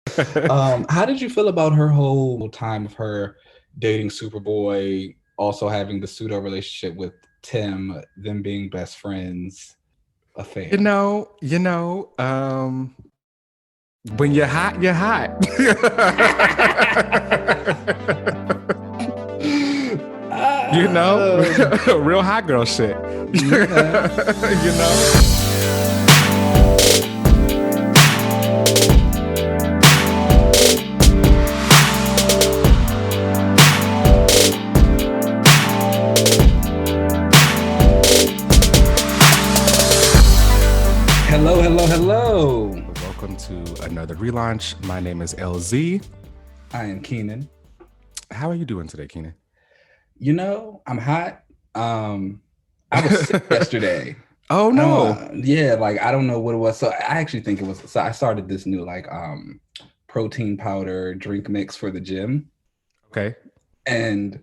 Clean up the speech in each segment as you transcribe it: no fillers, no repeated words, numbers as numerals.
How did you feel about her whole time of her dating Superboy, also having the pseudo relationship with Tim, them being best friends affair? When you're hot, you're hot. you know, real hot girl shit. Okay. you know. Hello, hello, hello. Welcome to another relaunch. My name is LZ. I am Keenan. How are you doing today, Keenan? I'm hot. I was sick yesterday. Oh I no. don't, yeah, like I don't know what it was. So I actually think it was. So I started this new protein powder drink mix for the gym, Okay. and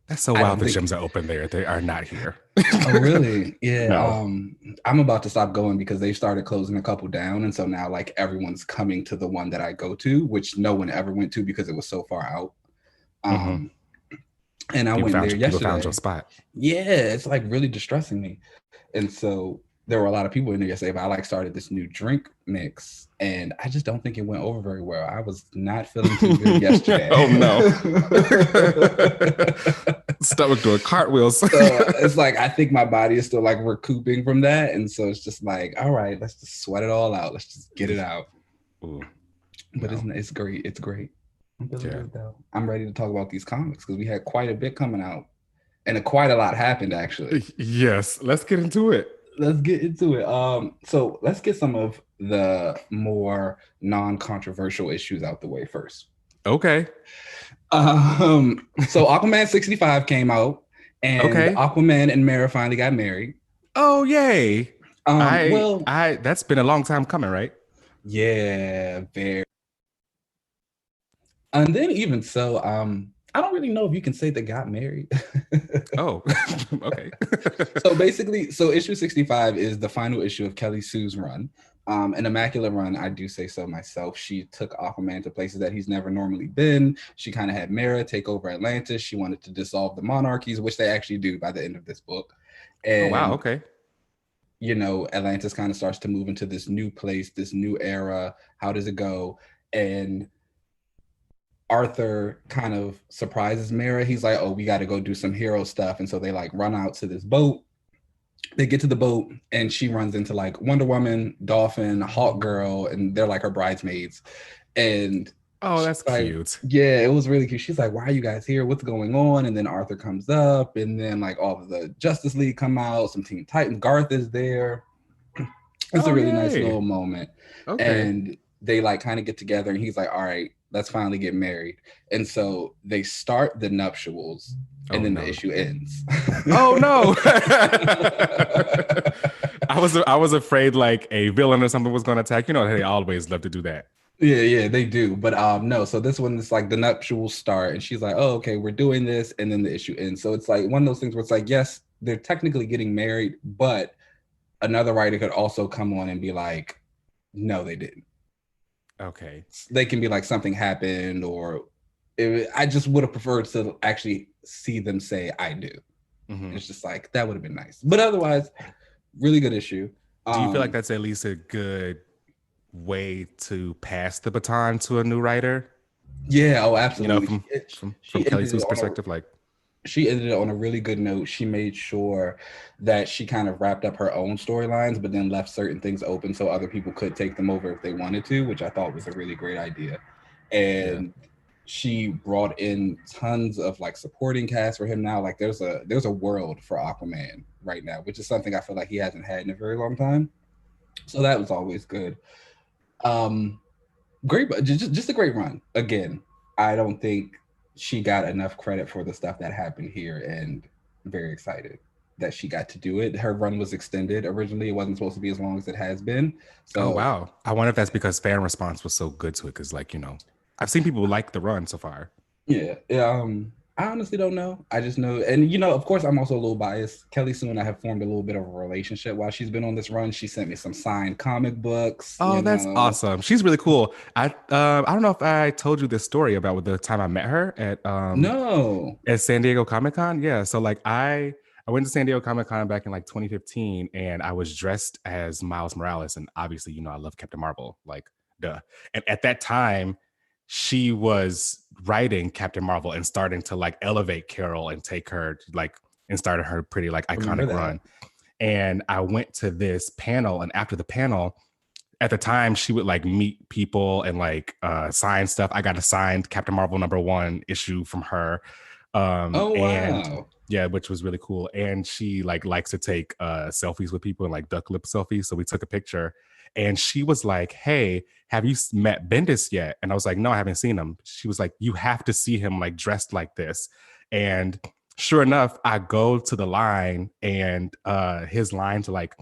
That's so I wild. don't The think. gyms are open there. They are not here. Oh, really? Yeah. No. I'm about to stop going because they started closing a couple down, and so now like everyone's coming to the one that I go to, which no one ever went to because it was so far out. Mm-hmm. Um, and I People went found there people found your yesterday. spot. Yeah, it's like really distressing me. And so there were a lot of people in there yesterday, but I like started this new drink mix and I just don't think it went over very well. I was not feeling too good yesterday. oh no. Stomach doing cartwheels. So it's like I think my body is still like recouping from that. And so it's just like, all right, let's just sweat it all out. Let's just get it out. Ooh, But no. it's great. It's great. I'm feeling Yeah. good though. I'm ready to talk about these comics because we had quite a bit coming out. And quite a lot happened actually. Yes. Let's get into it. Let's get into it. So let's get some of the more non-controversial issues out the way first. Okay. So Aquaman 65 came out, and Okay. Aquaman and Mara finally got married. Oh yay. I Well, I that's been a long time coming, right? yeah, very. And then even so, I don't really know if you can say they got married. Oh, okay. So basically, so issue 65 is the final issue of Kelly Sue's run. An immaculate run, I do say so myself. She took Aquaman to places that he's never normally been. She kind of had Mera take over Atlantis. She wanted to dissolve the monarchies, which they actually do by the end of this book. Oh wow, And, okay. Atlantis kind of starts to move into this new place, this new era. How does it go? And Arthur kind of surprises Mera. He's like, oh, we got to go do some hero stuff. And so they like run out to this boat. They get to the boat and she runs into like Wonder Woman, Dolphin, Hawk Girl, and they're like her bridesmaids. And Oh, she's that's like, cute. yeah, it was really cute. She's like, why are you guys here? What's going on? And then Arthur comes up, and then like all of the Justice League come out, some Teen Titans, Garth is there. It's a Oh really nice yay. little moment. Okay. And they like kind of get together, and he's like, all right, let's finally get married. And so they start the nuptials, and Oh then the no. issue ends. Oh no. I was afraid like a villain or something was gonna attack. You know, they always love to do that. Yeah, they do. But no, so this one is like the nuptials start, and she's like, oh, okay, we're doing this, and then the issue ends. So it's like one of those things where it's like, yes, they're technically getting married, but another writer could also come on and be like, no, they didn't. Okay. They can be like something happened, or I just would have preferred to actually see them say I do. Mm-hmm. It's just like that would have been nice. But otherwise, really good issue. Do you feel like that's at least a good way to pass the baton to a new writer? Yeah, oh, You know, absolutely. from She Kelly ended it Sue's on a perspective, like, she ended it on a really good note. She made sure that she kind of wrapped up her own storylines, but then left certain things open so other people could take them over if they wanted to, which I thought was a really great idea. yeah. And she brought in tons of like supporting cast for him now. Like there's a world for Aquaman right now, which is something I feel like he hasn't had in a very long time. So that was always good. Um, Great, just a great run. Again, I don't think she got enough credit for the stuff that happened here, and I'm very excited that she got to do it. Her run was extended. Originally, it wasn't supposed to be as long as it has been. Oh So wow. I wonder if that's because fan response was so good to it. Because, like, I've seen people like the run so far. yeah, I honestly don't know. I just know, and of course, I'm also a little biased. Kelly Sue and I have formed a little bit of a relationship while she's been on this run. She sent me some signed comic books. Oh, that's awesome. She's really cool. I don't know if I told you this story about the time I met her No. at San Diego Comic-Con. Yeah. So like I went to San Diego Comic-Con back in like 2015 and I was dressed as Miles Morales. And obviously, I love Captain Marvel. Like, duh. And at that time, she was writing Captain Marvel and starting to like elevate Carol and take her like and started her pretty like Remember iconic that. run. And I went to this panel, and after the panel, at the time she would like meet people and like sign stuff. I got a signed Captain Marvel #1 issue from her. Oh, And wow. yeah, which was really cool. And she like likes to take selfies with people and like duck lip selfies. So we took a picture and she was like, "Hey, have you met Bendis yet?" And I was like, "No, I haven't seen him." She was like, "You have to see him like dressed like this." And sure enough, I go to the line and his line to like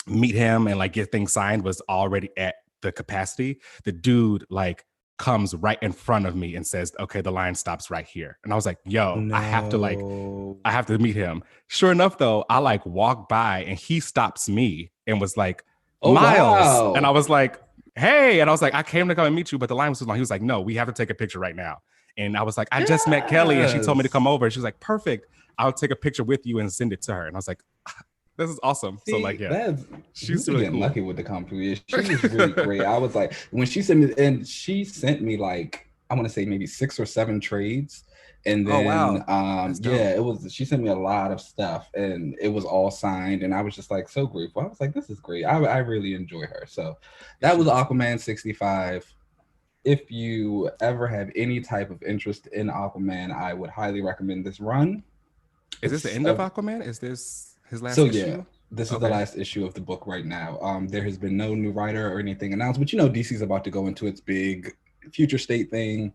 meet him and like get things signed was already at the capacity. The dude like comes right in front of me and says, "Okay, the line stops right here." And I was like, "Yo, No. I have to meet him." Sure enough, though, I like walk by and he stops me and was like, Oh, "Miles." And I wow. was like, "Hey." And I was like, "I came to come and meet you, but the line was so long." He was like, "No, we have to take a picture right now." And I was like, "I just met Kelly and she told me to Yes. come over." She was like, "Perfect. I'll take a picture with you and send it to her." And I was like, "This is awesome." So like, See, yeah, that's she's you've been really getting cool. lucky with the compliment. She was really great. I was like, when she sent me, and she sent me like I want to say maybe 6 or 7 trades, and Oh then wow, that's dope. yeah, it was she sent me a lot of stuff, and it was all signed, and I was just like so grateful. I was like, this is great. I really enjoy her. So that She was is. Aquaman 65. If you ever have any type of interest in Aquaman, I would highly recommend this run. Is this the It's end a of Aquaman? Is this his So last yeah, issue? this is the Okay, last issue of the book right now. There has been no new writer or anything announced, but DC's about to go into its big future state thing,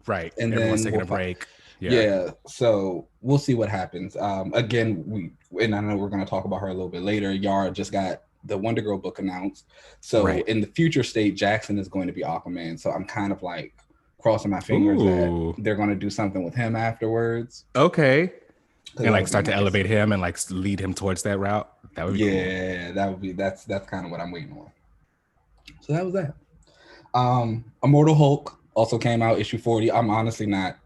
right. and Everyone's then taking a break. Yeah, yeah, so we'll see what happens. Again, and I know we're going to talk about her a little bit later. Yara just got the Wonder Girl book announced, so right. in the future state, Jackson is going to be Aquaman. So I'm kind of like crossing my fingers that Ooh, they're going to do something with him afterwards, okay. because And that like would be start to nice. elevate him and like lead him towards that route. That would be cool. Yeah, that would be that's kind of what I'm waiting on. So that was that. Immortal Hulk also came out issue 40. I'm honestly not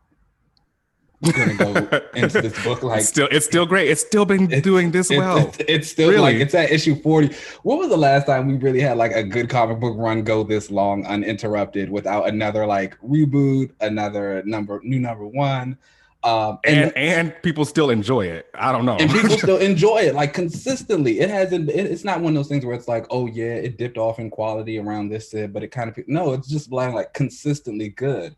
gonna go into this book like It's still great. It's still been doing this well. it's still like Really. it's at issue 40. What was the last time we really had like a good comic book run go this long uninterrupted without another like reboot, another new number one? And And people still enjoy it. I don't know. and people still enjoy it like consistently. It hasn't. It's not one of those things where it's like, oh yeah, it dipped off in quality around this, but it kind of no. It's just like consistently good.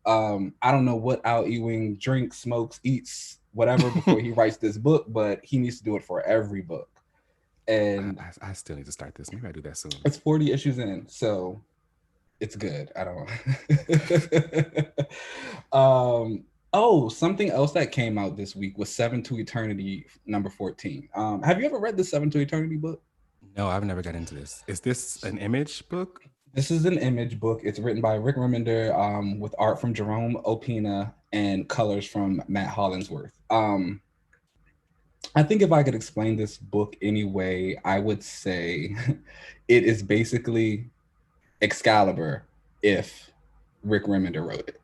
I don't know what Al Ewing drinks, smokes, eats, whatever before he writes this book, but he needs to do it for every book. And I still need to start this. Maybe I do that soon. it's 40 issues in, so it's good. I don't know. Oh, something else that came out this week was Seven to Eternity number 14. Have you ever read the Seven to Eternity book? No, I've never got into this. Is this an Image book? This is an Image book. It's written by Rick Remender, with art from Jerome Opina and colors from Matt Hollingsworth. I think if I could explain this book anyway, I would say it is basically Excalibur if Rick Remender wrote it.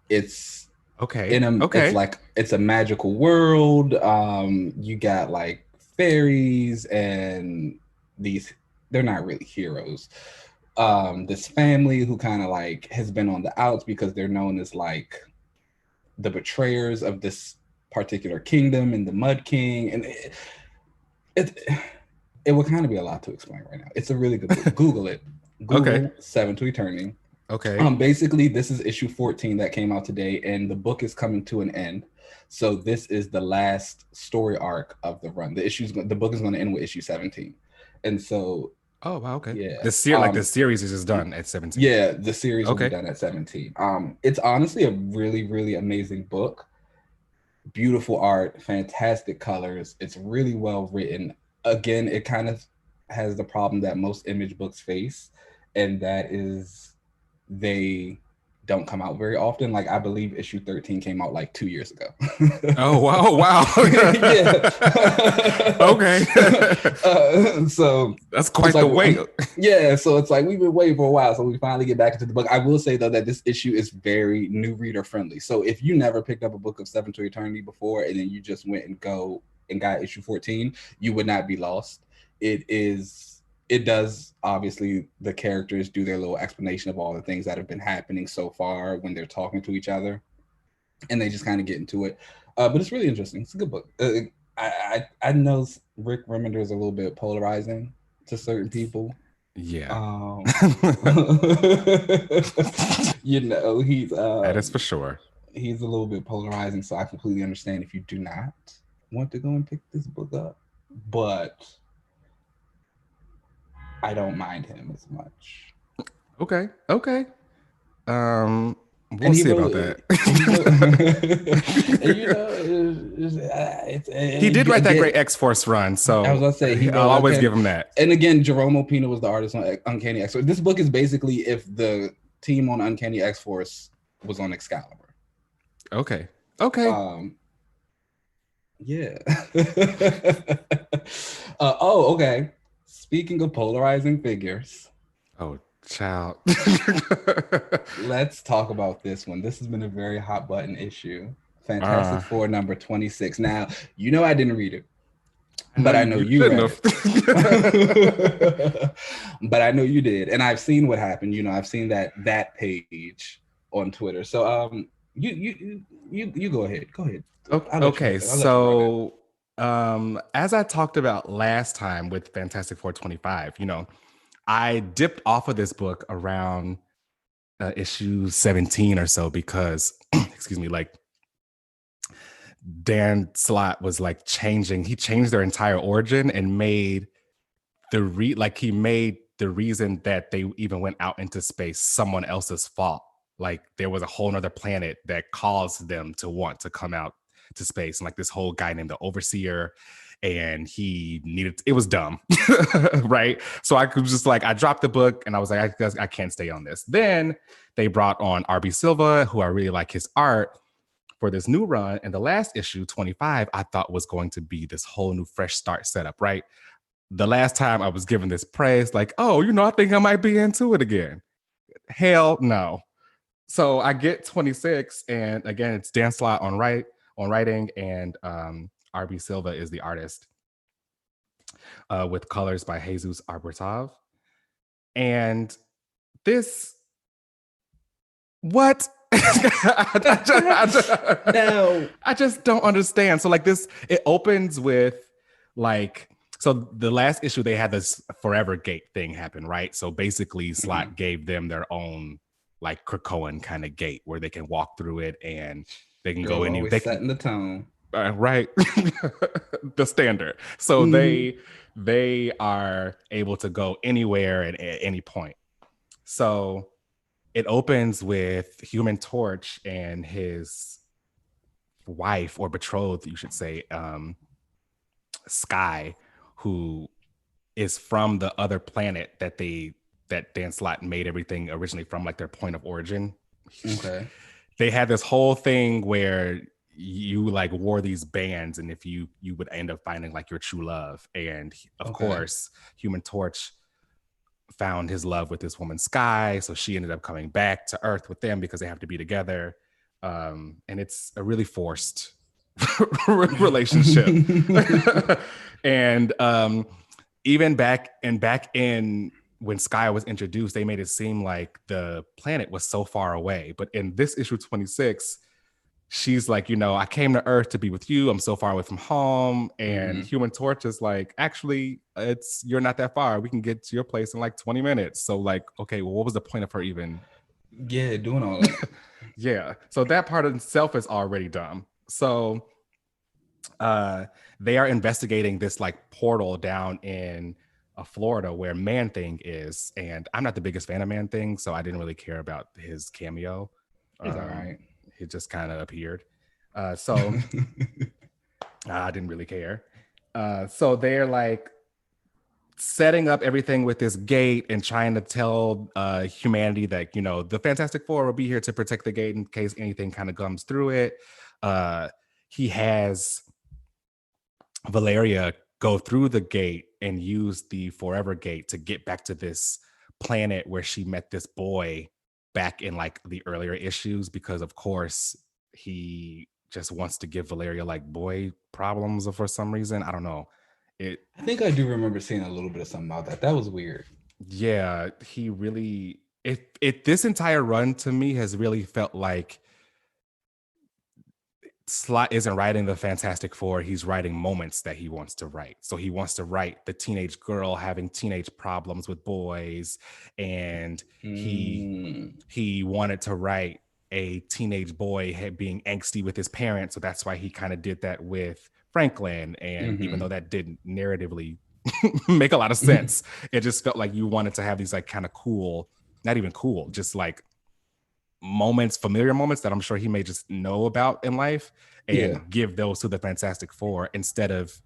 It's Okay. it's Okay. like it's a magical world. You got like fairies and these they're not really heroes. This family who kind of like has been on the outs because they're known as like the betrayers of this particular kingdom and the Mud King, and it, it would kind of be a lot to explain right now. It's a really good book. Google it. Okay. Google Seven to Eternity. Okay. Basically, this is issue 14 that came out today, and the book is coming to an end. So this is the last story arc of the run. The book is going to end with issue 17, and so Oh wow. Okay. yeah, The series is just done at 17. yeah, the series will be Okay. done at 17. It's honestly a really, really amazing book. Beautiful art, fantastic colors. It's really well written. Again, it kind of has the problem that most Image books face, and that is they don't come out very often. Like I believe issue 13 came out like 2 years ago. Oh wow. Yeah. Okay. So that's quite it's like the wait. yeah, so it's like we've been waiting for a while, so we finally get back into the book. I will say though that this issue is very new reader friendly. So if you never picked up a book of Seven to Eternity before and then you just went and got issue 14, you would not be lost. It does, obviously the characters do their little explanation of all the things that have been happening so far when they're talking to each other, and they just kind of get into it. But it's really interesting. It's a good book. I know Rick Remender is a little bit polarizing to certain people. Yeah. You know, that is for sure. He's a little bit polarizing, so I completely understand if you do not want to go and pick this book up. But I don't mind him as much. Okay. We'll see about that. He did write that great X-Force run, so I was gonna say I'll always give him that. And again, Jerome Opina was the artist on Uncanny X-Force. This book is basically if the team on Uncanny X-Force was on Excalibur. Okay. Yeah. Okay. Speaking of polarizing figures. Oh, child. Let's talk about this one. This has been a very hot button issue. Fantastic Four number 26. Now, you know I didn't read it. But I know you read it. But I know you did. And I've seen what happened. You know, I've seen that page on Twitter. So you go ahead. Go ahead. Okay, so as I talked about last time with Fantastic Four 25, you know, I dipped off of this book around issue 17 or so because, excuse me, like Dan Slott was like he changed their entire origin and made he made the reason that they even went out into space someone else's fault. Like there was a whole nother planet that caused them to want to come out to space, and like this whole guy named the Overseer, and it was dumb. Right? So I could just like, I dropped the book and I was like, I can't stay on this. Then they brought on RB Silva, who I really like his art, for this new run. And the last issue, 25, I thought was going to be this whole new fresh start setup, right? The last time I was given this praise, like, oh, you know, I think I might be into it again. Hell no. So I get 26, and again, it's Dan Slott on writing, and RB Silva is the artist, with colors by Jesus Arbertov. And this, what? I just don't understand. So like this, it opens with like, so the last issue they had this Forever Gate thing happen, right? So basically Slott gave them their own like Krakoan kind of gate where they can walk through it and they can go anywhere. They setting the tone. Right. The standard. So they are able to go anywhere at any point. So it opens with Human Torch and his wife, or betrothed, you should say, Sky, who is from the other planet that Dan Slott made everything originally from, like their point of origin. Okay. They had this whole thing where you like wore these bands, and if you would end up finding like your true love. And of course, Human Torch found his love with this woman Sky, so she ended up coming back to Earth with them because they have to be together. And it's a really forced relationship. And even back in when Sky was introduced, they made it seem like the planet was so far away. But in this issue 26, she's like, you know, I came to Earth to be with you. I'm so far away from home. And Human Torch is like, actually, you're not that far. We can get to your place in like 20 minutes. So like, okay, well, what was the point of her even? Yeah, doing all that. Yeah. So that part of itself is already dumb. So they are investigating this like portal down in Florida where Man-Thing is. And I'm not the biggest fan of Man-Thing, so I didn't really care about his cameo. It's all right. It just kind of appeared. So I didn't really care. So they're like setting up everything with this gate and trying to tell humanity that, you know, the Fantastic Four will be here to protect the gate in case anything kind of comes through it. He has Valeria go through the gate and use the Forever Gate to get back to this planet where she met this boy back in like the earlier issues, because of course he just wants to give Valeria like boy problems for some reason. I don't know. I think I do remember seeing a little bit of something about that. That was weird. Yeah, he really this entire run to me has really felt like Slott isn't writing the Fantastic Four, he's writing moments that he wants to write. So he wants to write the teenage girl having teenage problems with boys, and he wanted to write a teenage boy being angsty with his parents. So that's why he kind of did that with Franklin. And even though that didn't narratively make a lot of sense, it just felt like you wanted to have these like kind of cool, not even cool, just like moments, familiar moments that I'm sure he may just know about in life, and give those to the Fantastic Four instead of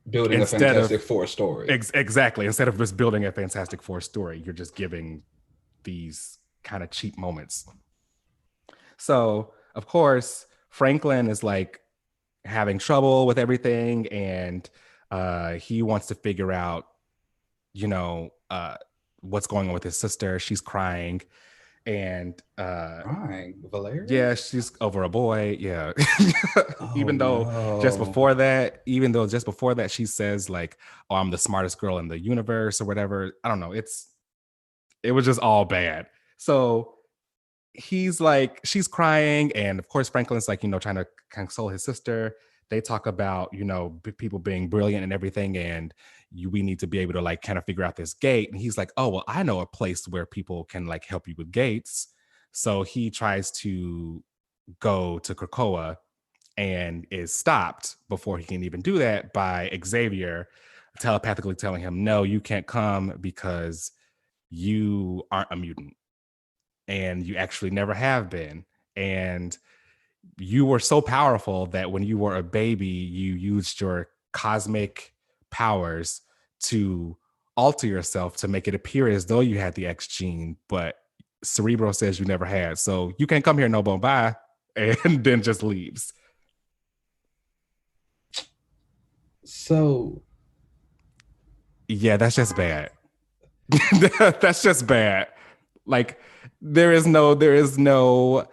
building a Fantastic Four story. Exactly. Instead of just building a Fantastic Four story, you're just giving these kind of cheap moments. So, of course, Franklin is like having trouble with everything, and he wants to figure out, you know, what's going on with his sister. She's crying. And crying, Valeria? Yeah, she's over a boy. Yeah. Even though just before that she says like, oh, I'm the smartest girl in the universe or whatever. I don't know. It was just all bad. So he's like, she's crying, and of course Franklin's like, you know, trying to console his sister. They talk about, you know, people being brilliant and everything, and we need to be able to like kind of figure out this gate. And he's like, oh, well, I know a place where people can like help you with gates. So he tries to go to Krakoa and is stopped before he can even do that by Xavier telepathically telling him, no, you can't come because you aren't a mutant, and you actually never have been. And you were so powerful that when you were a baby, you used your cosmic powers to alter yourself to make it appear as though you had the X gene, but Cerebro says you never had. So you can't come here, no more, bye. And then just leaves. So yeah, that's just bad. That's just bad. Like there is no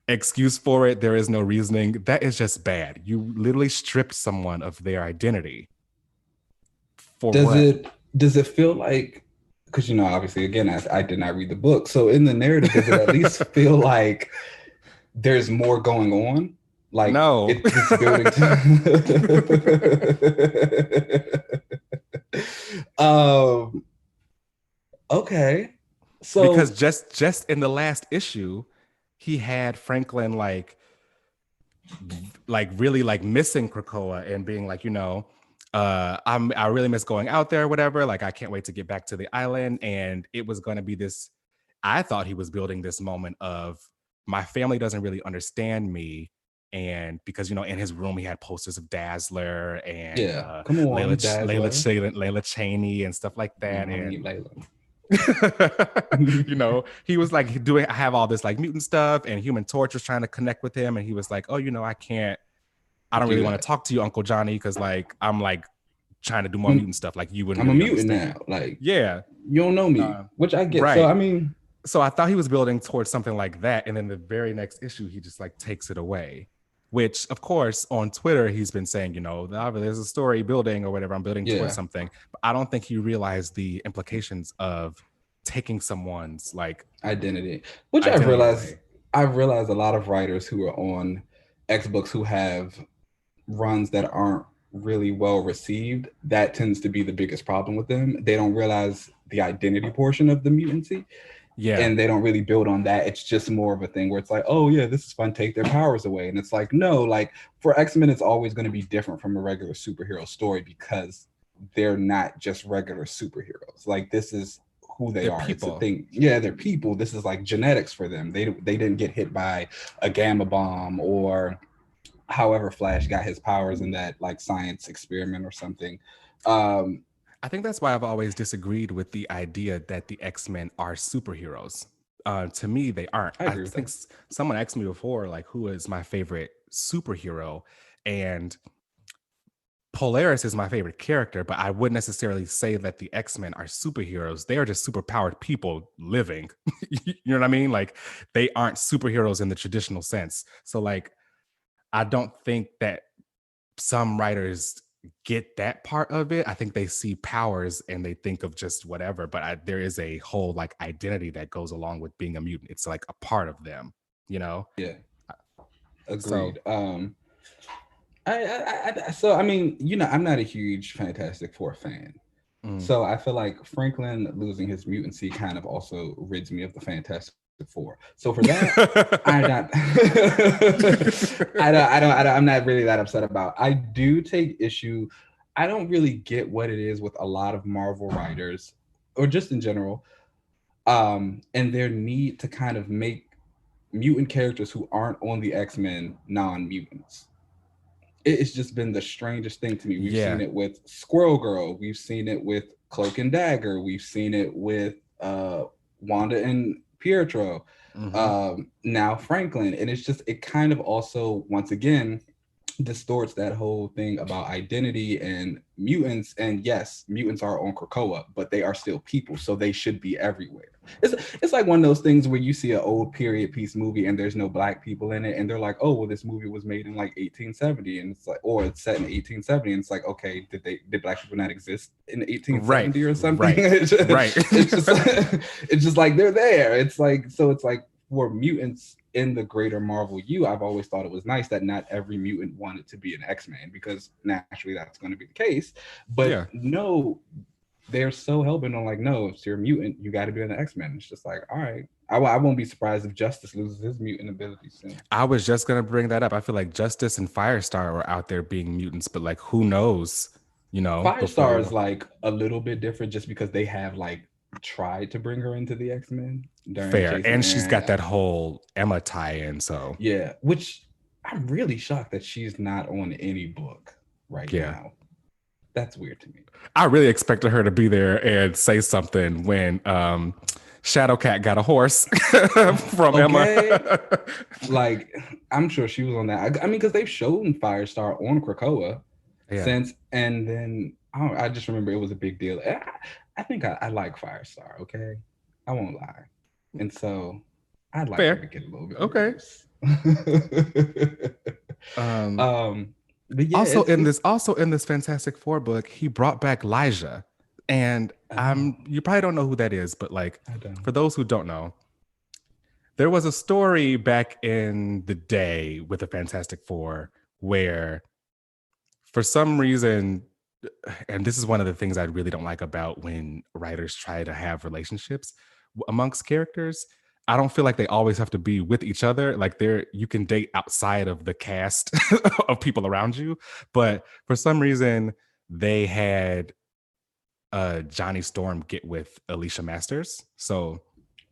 excuse for it. There is no reasoning. That is just bad. You literally stripped someone of their identity. Does it feel like, because, you know, obviously, again, I did not read the book. So in the narrative, does it at least feel like there's more going on? Like, no, it's building to okay. So because just in the last issue, he had Franklin like really like missing Krakoa and being like, you know, I really miss going out there or whatever. Like, I can't wait to get back to the island. And it was going to be this, I thought he was building this moment of my family doesn't really understand me. And because, you know, in his room, he had posters of Dazzler and come on, Layla Cheney and stuff like that. And Layla. You know, he was like I have all this like mutant stuff, and Human Torch was trying to connect with him, and he was like, oh, you know, I don't really want to talk to you, Uncle Johnny, because like I'm like trying to do more mutant stuff. Like you wouldn't. I'm really a mutant understand. now. Like, yeah, you don't know me, which I get. Right. So I thought he was building towards something like that, and then the very next issue, he just like takes it away. Which, of course, on Twitter, he's been saying, you know, there's a story building or whatever. I'm building towards something, but I don't think he realized the implications of taking someone's like identity, which I realized a lot of writers who are on X books who have runs that aren't really well received, that tends to be the biggest problem with them. They don't realize the identity portion of the mutancy. Yeah. And they don't really build on that. It's just more of a thing where it's like, oh yeah, this is fun, take their powers away. And it's like, no, like for X-Men, it's always going to be different from a regular superhero story because they're not just regular superheroes. Like this is who they're are. People. It's a thing. Yeah, they're people. This is like genetics for them. They didn't get hit by a gamma bomb or however Flash got his powers in that like science experiment or something. I think that's why I've always disagreed with the idea that the X-Men are superheroes. To me, they aren't. I I agree with think that. someone asked me before, like, who is my favorite superhero? And Polaris is my favorite character, but I wouldn't necessarily say that the X-Men are superheroes. They are just superpowered people living. You know what I mean? Like, they aren't superheroes in the traditional sense. So, like, I don't think that some writers get that part of it. I think they see powers and they think of just whatever, but there is a whole like identity that goes along with being a mutant. It's like a part of them, you know? Yeah, So, agreed. So I mean, I'm not a huge Fantastic Four fan. mm. So I feel like Franklin losing his mutancy kind of also rids me of the Fantastic Four. So for that, I not, I'm not really that upset about. I do take issue. I don't really get what it is with a lot of Marvel writers, or just in general, and their need to kind of make mutant characters who aren't on the X-Men non-mutants. It's just been the strangest thing to me. We've seen Yeah. it with Squirrel Girl. We've seen it with Cloak and Dagger. We've seen it with Wanda and Pietro. Hmm. Now Franklin, and it kind of also once again distorts that whole thing about identity and mutants. And yes, mutants are on Krakoa, but they are still people, so they should be everywhere. It's like one of those things where you see an old period piece movie and there's no black people in it, and they're like, oh well, this movie was made in like 1870, and it's like, or it's set in 1870, and it's like, okay, did black people not exist in Right. 1870 or something? Right. Right. It's just it's just like they're there. It's like, so it's like for mutants in the greater Marvel I've always thought it was nice that not every mutant wanted to be an X-Man, because naturally that's going to be the case. But Yeah. no, they're so hellbent on like, no, if you're a mutant, you got to be an X-Men. It's just like, all right, I won't be surprised if Justice loses his mutant abilities soon. I was just going to bring that up. I feel like Justice and Firestar were out there being mutants, but like, who knows, Firestar is before. like a little bit different just because they have like tried to bring her into the X-Men during Fair. Jason And she's Aaron. got that whole Emma tie-in. So, Yeah, which I'm really shocked that she's not on any book right yeah. now. That's weird to me. I really expected her to be there and say something when Shadowcat got a horse from Okay, Emma. like I'm sure she was on that. I mean, because they've shown Firestar on Krakoa Yeah. since, and then I just remember it was a big deal. I think I like Firestar. Okay, I won't lie, and so I'd like her to Fair. get a little bit more Okay. use. Um, But yeah, also in it's this Fantastic Four book, he brought back Elijah. And oh, you probably don't know who that is, but like I don't. for those who don't know, there was a story back in the day with the Fantastic Four where for some reason, and this is one of the things I really don't like about when writers try to have relationships amongst characters. I don't feel like they always have to be with each other. Like you can date outside of the cast of people around you, but for some reason they had Johnny Storm get with Alicia Masters. So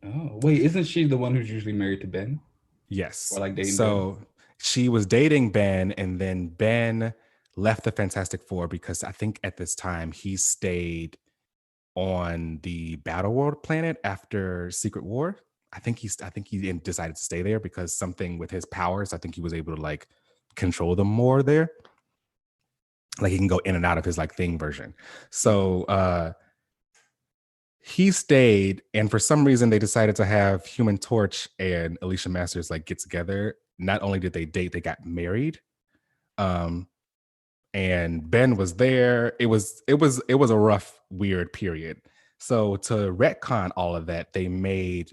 Oh wait, isn't she the one who's usually married to Ben, or yes, like dating Ben? so she was dating Ben, and then Ben left the Fantastic Four because I think at this time he stayed on the Battle World planet after Secret War. I think he decided to stay there because something with his powers. I think he was able to like control them more there. Like he can go in and out of his like thing version. So he stayed, and for some reason they decided to have Human Torch and Alicia Masters like get together. Not only did they date, they got married. Um, and Ben was there. It was a rough, weird period. So to retcon all of that, they made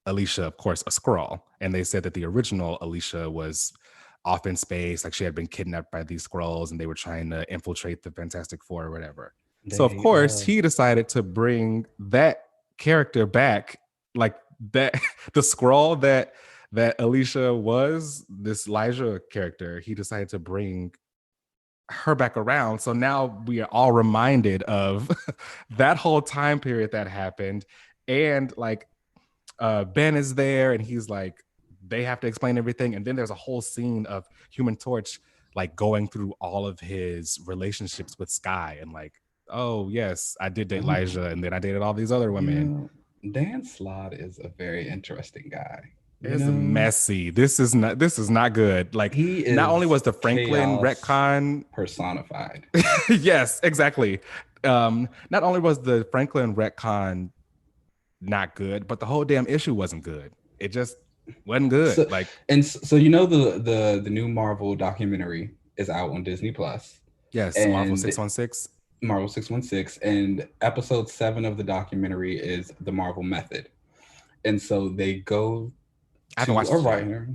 Alicia, of course, a Skrull, and they said that the original Alicia was off in space, like she had been kidnapped by these Skrulls, and they were trying to infiltrate the Fantastic Four or whatever. So of They course he decided to bring that character back, like that the Skrull that Alicia was, this Elijah character. He decided to bring her back around. So now we are all reminded of that whole time period that happened. And like Ben is there and he's like, they have to explain everything. And then there's a whole scene of Human Torch like going through all of his relationships with Sky and like oh yes, I did date Oh, Elijah, and then I dated all these other you women. know, Dan Slott is a very interesting guy. You It's know, messy. This is not good. Like, he not only is was the Franklin chaos retcon, personified. yes, exactly. Not only was the Franklin retcon not good, but the whole damn issue wasn't good. It just wasn't good. So Like, so you know the new Marvel documentary is out on Disney Plus, yes, Marvel and 616. Marvel 616, and episode 7 of the documentary is the Marvel method. And so they go I haven't to watched a it yet. writer.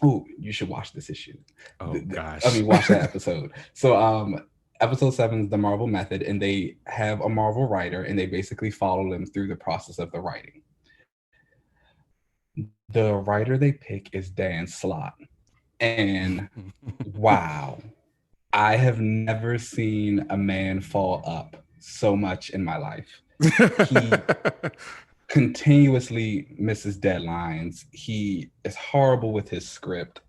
Oh, you should watch this issue. Oh I gosh. mean, watch that episode. So, episode 7 is the Marvel method, and they have a Marvel writer, and they basically follow them through the process of the writing. The writer they pick is Dan Slott, and wow, I have never seen a man fall up so much in my life. He continuously misses deadlines. He is horrible with his script.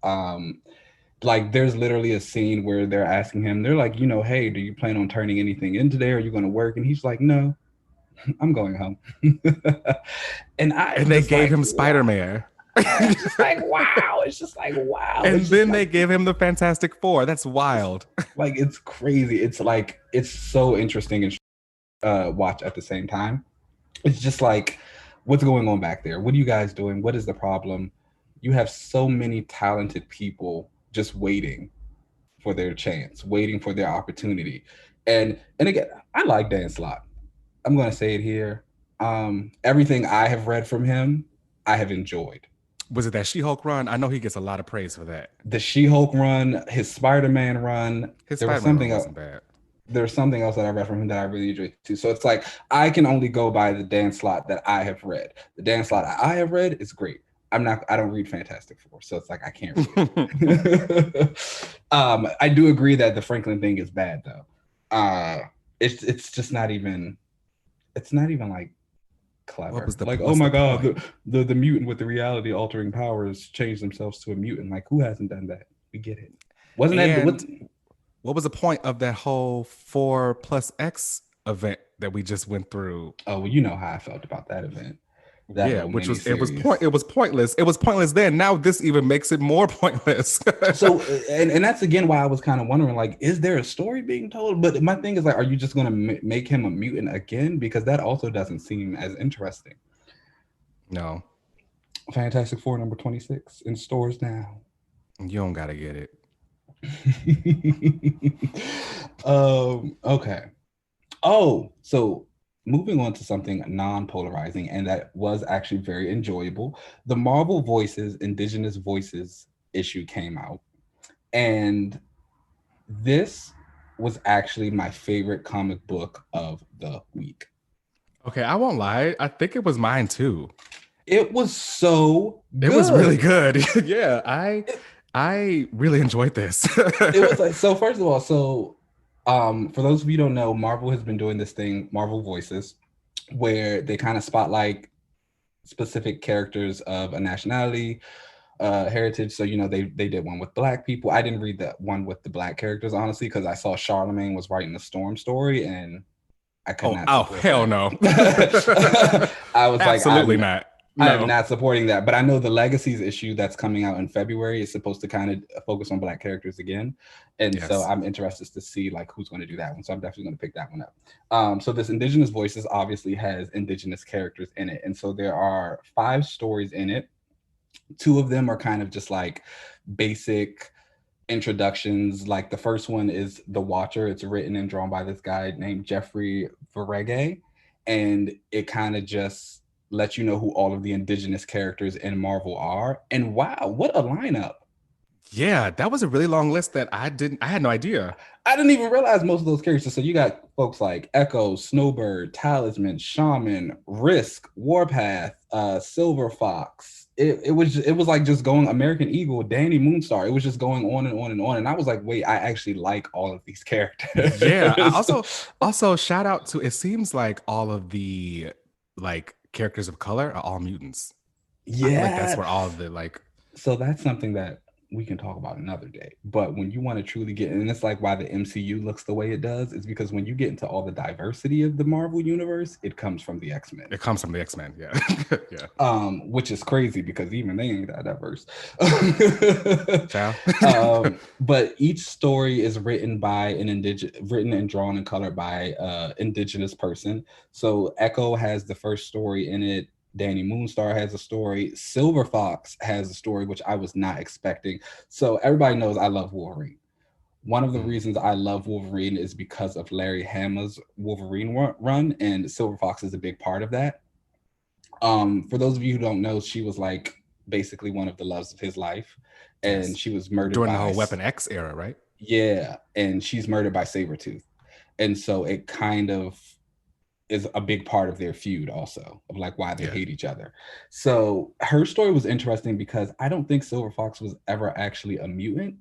Like there's literally a scene where they're asking him, they're like, hey, do you plan on turning anything in today? Are you going to work? And he's like, no, I'm going home. And I'm And they just gave like, him wow. Spider-Man. It's just like, wow. It's just like, wow. And It's just then they like, gave him the Fantastic Four. That's wild. it's crazy. It's like, it's so interesting and watch at the same time. It's just like, what's going on back there? What are you guys doing? What is the problem? You have so many talented people just waiting for their chance, waiting for their opportunity. And again, I like Dan Slott. I'm going to say it here. Everything I have read from him, I have enjoyed. Was it that She-Hulk run? I know he gets a lot of praise for that. The She-Hulk run, his Spider-Man run, His there was Spider-Man run something else. wasn't bad. There's something else that I read from him that I really enjoyed too. So it's like I can only go by the Dan Slott that I have read. The Dan Slott I have read is great. I don't read Fantastic Four, so it's like I can't read it. I do agree that the Franklin thing is bad though. It's just not even like What clever. was the Like, oh what's my the god, point? the mutant with the reality altering powers changed themselves to a mutant. Like, who hasn't done that? We get it. Wasn't that what? And what was the point of that whole 4+X event that we just went through? Oh, well, you know how I felt about that event. That Yeah, whole which mini was it was series. it was pointless. It was pointless then. Now this even makes it more pointless. So, and that's again why I was kind of wondering, like, is there a story being told? But my thing is, like, are you just going to make him a mutant again? Because that also doesn't seem as interesting. No, Fantastic Four number 26 in stores now. you don't gotta get it. Okay. Oh, so moving on to something non-polarizing, and that was actually very enjoyable. The Marvel Voices, Indigenous Voices issue came out, and this was actually my favorite comic book of the week. Okay, I won't lie. I think it was mine too. It was so It was really good. good. Yeah, I really enjoyed this. It was like, so first of all, for those of you who don't know, Marvel has been doing this thing, Marvel Voices, where they kind of spotlight specific characters of a nationality, heritage. So they did one with Black people. I didn't read that one with the Black characters, honestly, because I saw Charlemagne was writing the Storm story, and I could not oh support hell no. that. I was like, Absolutely not. I am No. not supporting that. But I know the Legacies issue that's coming out in February is supposed to kind of focus on Black characters again. And so Yes. I'm interested to see like who's going to do that one. So I'm definitely going to pick that one up. So this Indigenous Voices obviously has Indigenous characters in it. And so there are 5 stories in it. 2 of them are kind of just like basic introductions. Like the first one is The Watcher. It's written and drawn by this guy named Jeffrey Verege. And it kind of just lets you know who all of the Indigenous characters in Marvel are. And wow, what a lineup. Yeah, that was a really long list that I had no idea. I didn't even realize most of those characters. So you got folks like Echo, Snowbird, Talisman, Shaman, Risk, Warpath, Silver Fox. It was like just going American Eagle, Danny Moonstar. It was just going on and on and on. And I was like, wait, I actually like all of these characters. Yeah. I also shout out to, it seems like all of the like characters of color are all mutants. I feel like that's Yeah. where all of the like. So that's something that we can talk about another day. But when you want to truly get, and it's like why the MCU looks the way it does, is because when you get into all the diversity of the Marvel universe, it comes from the X-Men. It comes from the X-Men, yeah. Which is crazy because even they ain't that diverse. But each story is written by written and drawn and colored by indigenous person. So Echo has the first story in it. Danny Moonstar has a story. Silver Fox has a story, which I was not expecting. So everybody knows I love Wolverine. One of the reasons I love Wolverine is because of Larry Hama's Wolverine run, and Silver Fox is a big part of that. For those of you who don't know, she was like basically one of the loves of his life, and she was murdered during the whole Weapon X era, right? Yeah, and she's murdered by Sabretooth, and so it kind of is a big part of their feud also, of like why they hate each other. So her story was interesting because I don't think Silver Fox was ever actually a mutant,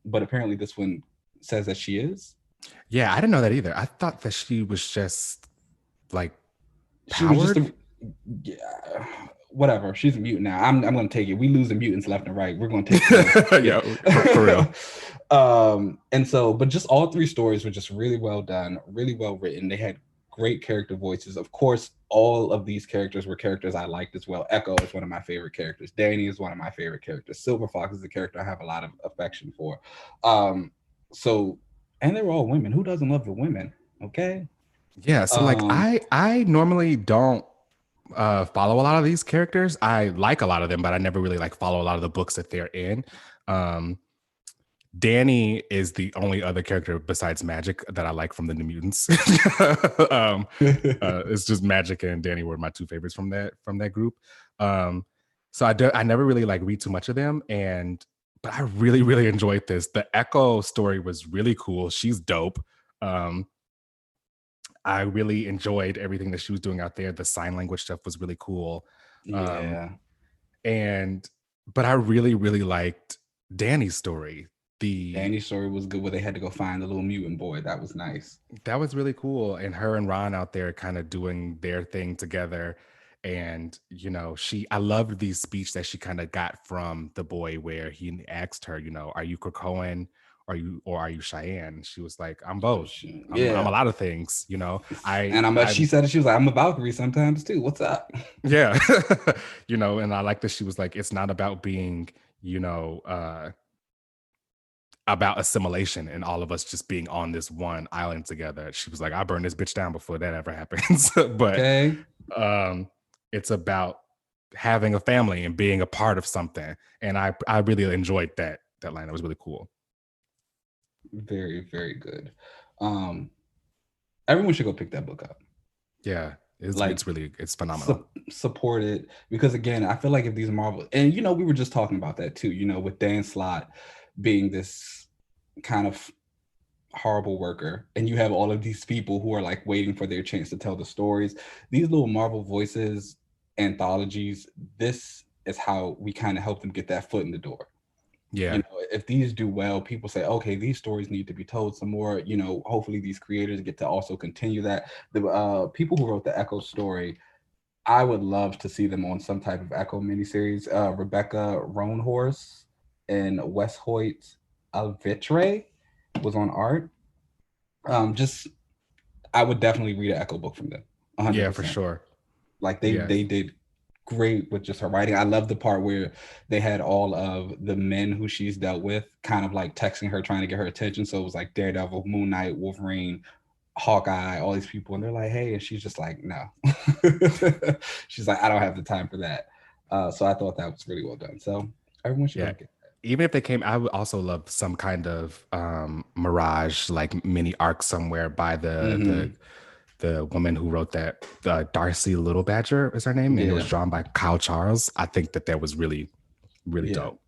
but apparently this one says that she is. Yeah, I didn't know that either. I thought that she was just like powered. Whatever. She's a mutant now. I'm going to take it. We lose the mutants left and right. We're going to take yeah, for real. And so, but just all three stories were just really well done, really well written. They had great character voices. Of course, all of these characters were characters I liked as well. Echo is one of my favorite characters. Danny is one of my favorite characters. Silver Fox is a character I have a lot of affection for. So, and they were all women. Who doesn't love the women? Okay. Yeah. So like I normally don't follow a lot of these characters. I like a lot of them, but I never really like follow a lot of the books that they're in. Danny is the only other character besides Magic that I like from the New Mutants. It's just Magic and Danny were my two favorites from that group. So I never really like read too much of them, but I really, really enjoyed this. The Echo story was really cool. She's dope. I really enjoyed everything that she was doing out there. The sign language stuff was really cool. Yeah. But I really, really liked Danny's story. Danny's story was good, where they had to go find the little mutant boy. That was nice. That was really cool. And her and Ron out there kind of doing their thing together. And, you know, I loved the speech that she kind of got from the boy where he asked her, you know, are you Krakoan? Are you Cheyenne? She was like, I'm both. I'm a lot of things, you know. She said she was like, I'm a Valkyrie sometimes too. What's up? Yeah. You know, and I like that she was like, it's not about being, you know, about assimilation and all of us just being on this one island together. She was like, I'll burn this bitch down before that ever happens. But it's about having a family and being a part of something. And I really enjoyed that line. It was really cool. Very, very good. Everyone should go pick that book up. Yeah, it's phenomenal. Support it, because again, I feel like if these Marvel, and you know, we were just talking about that too, you know, with Dan Slott being this kind of horrible worker, and you have all of these people who are like waiting for their chance to tell the stories. These little Marvel Voices anthologies, this is how we kind of help them get that foot in the door. Yeah. You know, if these do well, people say, okay, these stories need to be told some more. You know, hopefully these creators get to also continue that. The people who wrote the Echo story, I would love to see them on some type of Echo miniseries. Rebecca Roanhorse and Wes Hoyt Alvitre was on art. I would definitely read an Echo book from them. 100%. Yeah, for sure. Like they did great with just her writing. I love the part where they had all of the men who she's dealt with kind of like texting her, trying to get her attention. So it was like Daredevil, Moon Knight, Wolverine, Hawkeye, all these people, and they're like, hey, and she's just like, no. She's like, I don't have the time for that. So I thought that was really well done. So everyone should get that. Even if they came, I would also love some kind of Mirage, like mini arc somewhere by the woman who wrote that, Darcy Little Badger is her name, and it was drawn by Kyle Charles. I think that was really, really dope.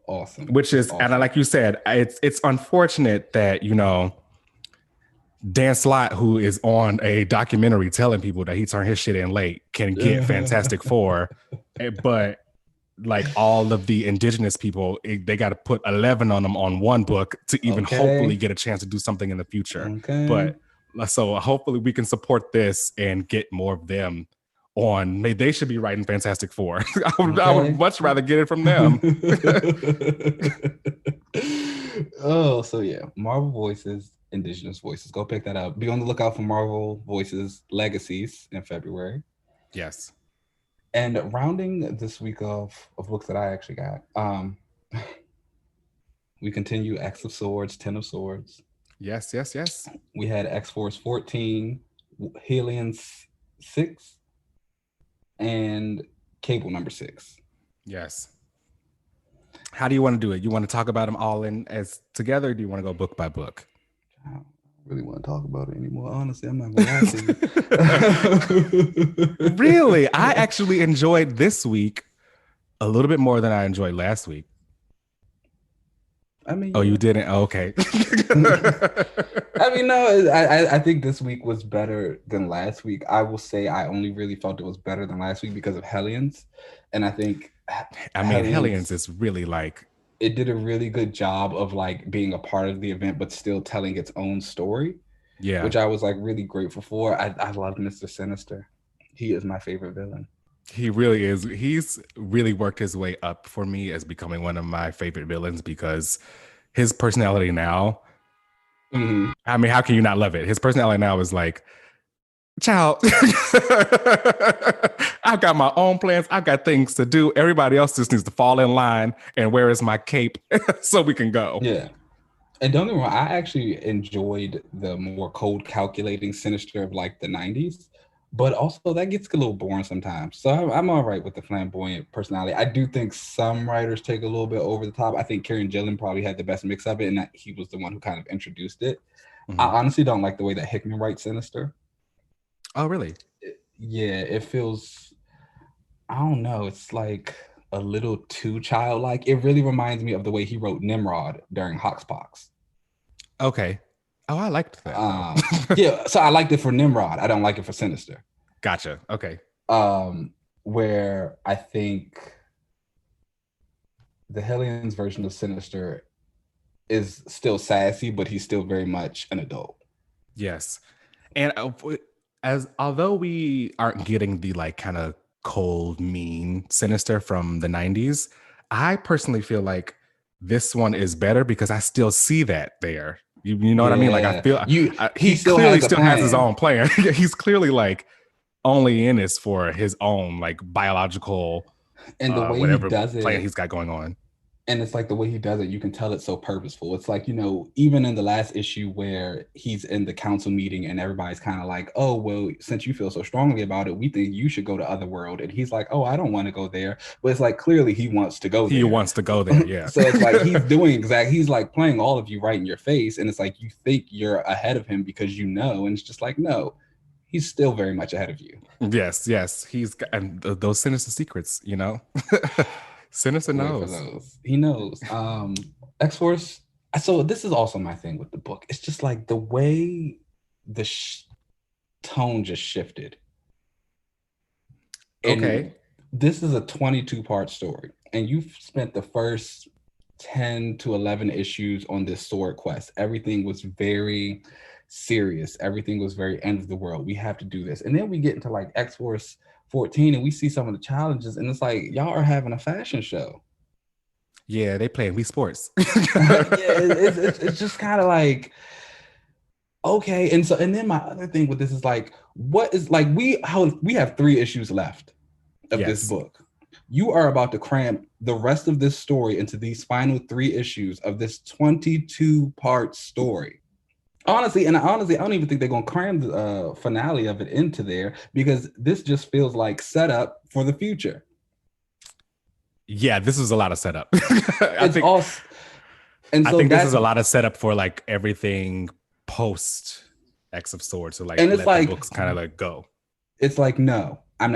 Awesome. Which is, awesome. And like you said, it's unfortunate that, you know, Dan Slott, who is on a documentary telling people that he turned his shit in late, can get Fantastic Four, but like all of the indigenous people, they got to put 11 on them on one book to even hopefully get a chance to do something in the future. But so hopefully we can support this and get more of them on. They should be writing Fantastic Four. Okay. I would much rather get it from them. Oh, so yeah, Marvel Voices, Indigenous Voices. Go pick that up. Be on the lookout for Marvel Voices Legacies in February. Yes. And rounding this week of books that I actually got, we continue X of Swords, 10 of Swords. Yes, yes, yes. We had X-Force 14, Hellions 6, and Cable number 6. Yes. How do you want to do it? You want to talk about them all in as together, or do you want to go book by book? I don't really want to talk about it anymore. Honestly, I'm not gonna lie to you. Really? I actually enjoyed this week a little bit more than I enjoyed last week. I mean, oh, you didn't? Oh, okay. I mean, no, I think this week was better than last week. I will say I only really felt it was better than last week because of Hellions. And I think Hellions is really like, it did a really good job of like being a part of the event, but still telling its own story. Yeah. Which I was like really grateful for. I love Mr. Sinister. He is my favorite villain. He really is. He's really worked his way up for me as becoming one of my favorite villains because his personality now, I mean, how can you not love it? His personality now is like, child, I've got my own plans. I've got things to do. Everybody else just needs to fall in line. And where is my cape so we can go? Yeah. And don't get me wrong, I actually enjoyed the more cold, calculating Sinister of like the 90s. But also that gets a little boring sometimes. So I'm all right with the flamboyant personality. I do think some writers take a little bit over the top. I think Kieran Gillen probably had the best mix of it, and that he was the one who kind of introduced it. I honestly don't like the way that Hickman writes Sinister. Oh, really? It feels, I don't know, it's like a little too childlike. It really reminds me of the way he wrote Nimrod during Hoxpox. Okay. Oh, I liked that. Yeah, so I liked it for Nimrod. I don't like it for Sinister. Gotcha. Okay. Where I think the Hellions version of Sinister is still sassy, but he's still very much an adult. Yes. And although we aren't getting the like kind of cold, mean Sinister from the 90s, I personally feel like this one is better because I still see that there. You know what I mean? Like I feel he clearly still has his own plan. He's clearly like only in this for his own like biological and the way whatever he does plan it, he's got going on. And it's like the way he does it, you can tell it's so purposeful. It's like, you know, even in the last issue where he's in the council meeting and everybody's kind of like, oh, well, since you feel so strongly about it, we think you should go to Otherworld. And he's like, oh, I don't want to go there. But it's like, clearly he wants to go there. He wants to go there, yeah. So it's like he's doing he's like playing all of you right in your face. And it's like, you think you're ahead of him because you know. And it's just like, no, he's still very much ahead of you. Yes. He's got and those sinister secrets, you know. Sinister knows. He knows. X-Force. So this is also my thing with the book. It's just like the way the tone just shifted. Okay. And this is a 22-part story, and you've spent the first 10 to 11 issues on this sword quest. Everything was very serious. Everything was very end of the world. We have to do this. And then we get into like X-Force 14 and we see some of the challenges and it's like, y'all are having a fashion show. Yeah, they playing Wii Sports. It's just kind of like, okay. And then my other thing with this is like, what is like, we have 3 issues left of this book. You are about to cram the rest of this story into these final 3 issues of this 22-part story. Honestly, I don't even think they're going to cram the finale of it into there because this just feels like setup for the future. Yeah, this is a lot of setup. I think this is a lot of setup for like everything post X of Swords. So like, and it's like the books kind of like go. It's like, no, I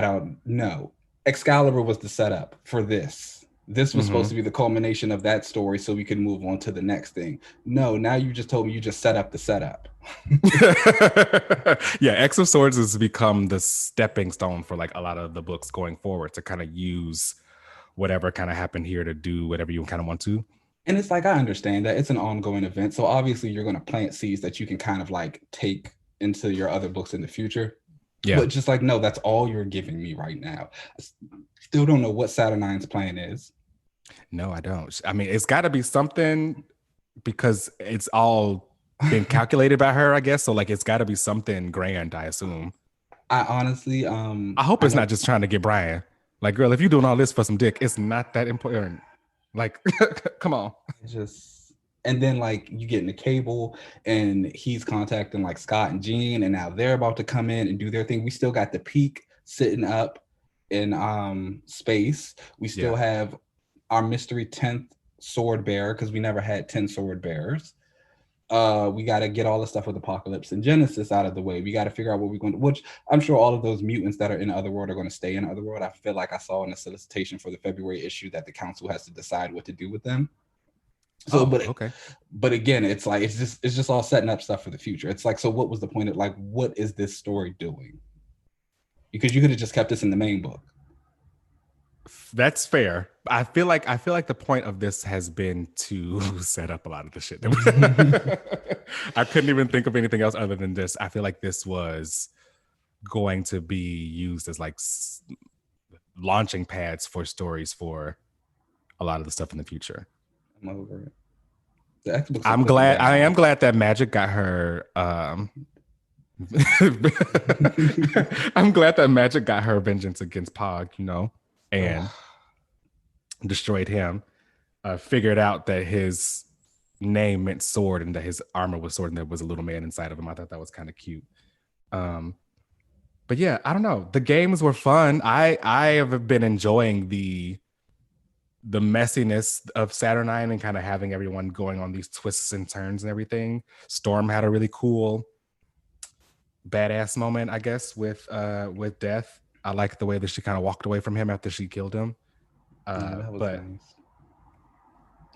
don't know. Excalibur was the setup for this. This was supposed to be the culmination of that story so we can move on to the next thing. No, now you just told me you just set up the setup. Yeah, X of Swords has become the stepping stone for like a lot of the books going forward to kind of use whatever kind of happened here to do whatever you kind of want to. And it's like, I understand that it's an ongoing event. So obviously you're going to plant seeds that you can kind of like take into your other books in the future. Yeah. But just like, no, that's all you're giving me right now. I still don't know what Saturnine plan is. No, I don't. I mean, it's got to be something because it's all been calculated by her, I guess. So like, it's got to be something grand, I assume. I honestly, I hope I it's know not just trying to get Brian. Like, girl, if you're doing all this for some dick, it's not that important. Like, come on. just, and then like you get into Cable and he's contacting like Scott and Jean, and now they're about to come in and do their thing. We still got the Peak sitting up in space. We still have our mystery 10th sword bearer because we never had 10 sword bearers. We got to get all the stuff with Apocalypse and Genesis out of the way. We got to figure out what we're going to, which I'm sure all of those mutants that are in Otherworld are going to stay in Otherworld. I feel like I saw in the solicitation for the February issue that the council has to decide what to do with them. So, but again, it's like, it's just all setting up stuff for the future. It's like, so what was the point of, like, what is this story doing? Because you could have just kept this in the main book. That's fair. I feel like the point of this has been to set up a lot of the shit. I couldn't even think of anything else other than this. I feel like this was going to be used as like launching pads for stories for a lot of the stuff in the future. I'm over it. I am glad that Magic got her. I'm glad that Magic got her vengeance against Pog, you know, and destroyed him. Figured out that his name meant sword and that his armor was sword and there was a little man inside of him. I thought that was kind of cute. But yeah, I don't know. The games were fun. I have been enjoying the messiness of Saturnine and kind of having everyone going on these twists and turns and everything. Storm had a really cool badass moment, I guess, with Death. I like the way that she kind of walked away from him after she killed him. That was nice.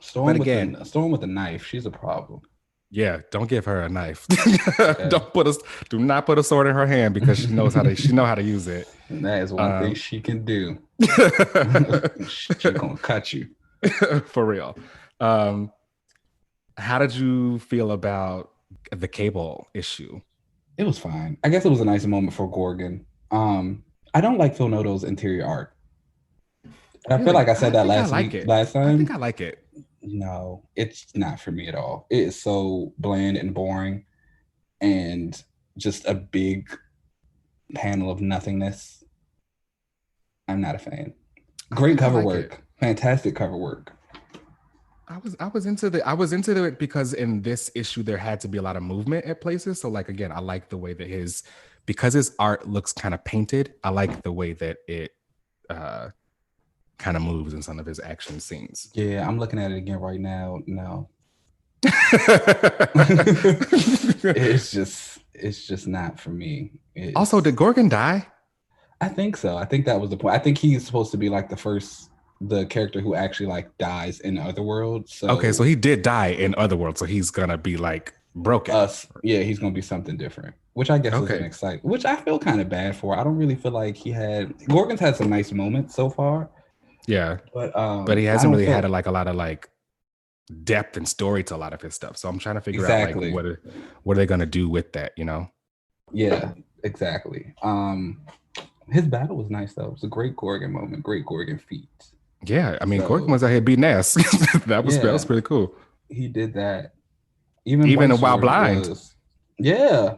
Storm with a knife, she's a problem. Yeah, don't give her a knife. Do not put a sword in her hand because she knows how to use it. And that is one thing she can do. She's gonna cut you. For real. How did you feel about the Cable issue? It was fine. I guess it was a nice moment for Gorgon. I don't like Phil Noto's interior art. I feel like I said that last time. I think I like it. No, it's not for me at all. It is so bland and boring and just a big panel of nothingness. I'm not a fan. Great cover work. Fantastic cover work. I was into it because in this issue there had to be a lot of movement at places. So like, again, I like the way that because his art looks kind of painted, I like the way that it kind of moves in some of his action scenes. Yeah, I'm looking at it again right now. No. it's just not for me. Also, did Gorgon die? I think so. I think that was the point. I think he's supposed to be like the character who actually like dies in Otherworld. So okay, so he did die in Otherworld, so he's gonna be like broken. Yeah, he's gonna be something different, which I guess is an exciting. Which I feel kind of bad for. I don't really feel like Gorgon's had some nice moments so far. Yeah, but he hasn't really had a lot of like depth and story to a lot of his stuff. So I'm trying to figure out like what are they gonna do with that, you know? Yeah, exactly. His battle was nice though. It was a great Gorgon moment, great Gorgon feat. Yeah, I mean, Gorgon was out here beating ass. that was pretty cool. He did that. Even while blind. Yeah,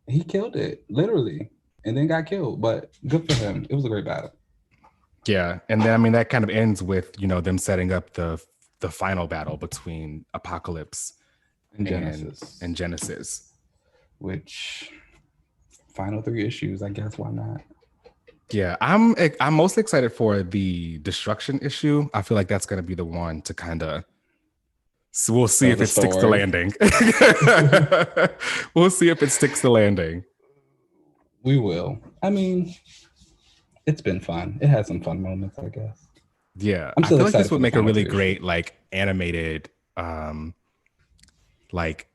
he killed it literally, and then got killed. But good for him. It was a great battle. Yeah, and then I mean that kind of ends with them setting up the final battle between Apocalypse and Genesis. Which final 3 issues, I guess. Why not? Yeah, I'm mostly excited for the Destruction issue. I feel like that's going to be the one to kind of. So we'll see if it sticks the landing. We'll see if it sticks the landing. We will. I mean, it's been fun. It had some fun moments, I guess. Yeah, I feel like this would make a really great like animated like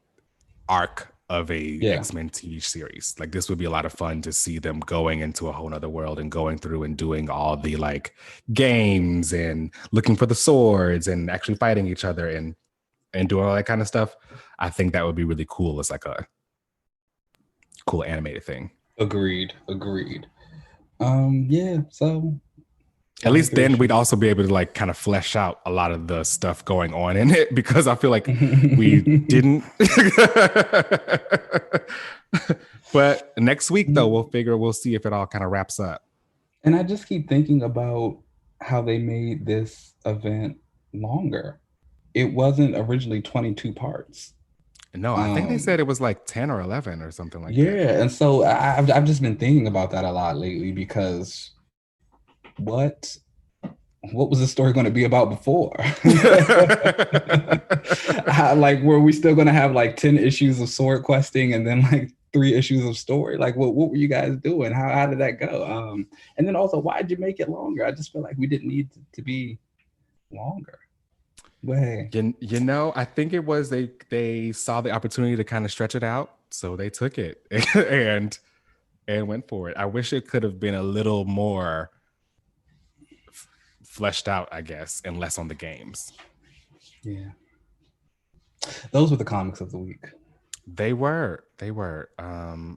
arc of a X-Men TV series. Like this would be a lot of fun to see them going into a whole nother world and going through and doing all the like games and looking for the swords and actually fighting each other and doing all that kind of stuff. I think that would be really cool as like a cool animated thing. Agreed. Yeah. So At only least three then we'd issues. also be able to like kind of flesh out a lot of the stuff going on in it, because I feel like we didn't. But next week though, we'll see if it all kind of wraps up. And I just keep thinking about how they made this event longer. It wasn't originally 22 parts. No, I think they said it was like 10 or 11 or something like that. Yeah, and so I've just been thinking about that a lot lately because what what was the story going to be about before? Like, were we still going to have like 10 issues of sword questing and then like 3 issues of story? Like, what were you guys doing? How did that go? And then also, why did you make it longer? I just feel like we didn't need to be longer. Way. You know, I think it was they saw the opportunity to kind of stretch it out, so they took it and went for it. I wish it could have been a little more fleshed out, I guess, and less on the games. Yeah. Those were the comics of the week. They were.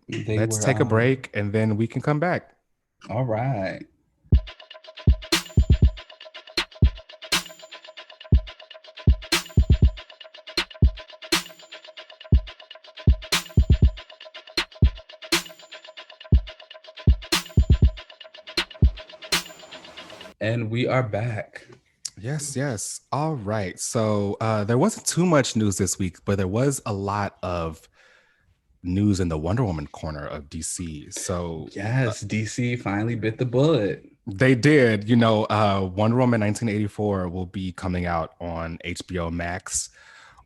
Let's take a break and then we can come back. All right. And we are back. Yes. All right. So there wasn't too much news this week, but there was a lot of news in the Wonder Woman corner of DC. So yes, DC finally bit the bullet. They did. You know, Wonder Woman 1984 will be coming out on HBO Max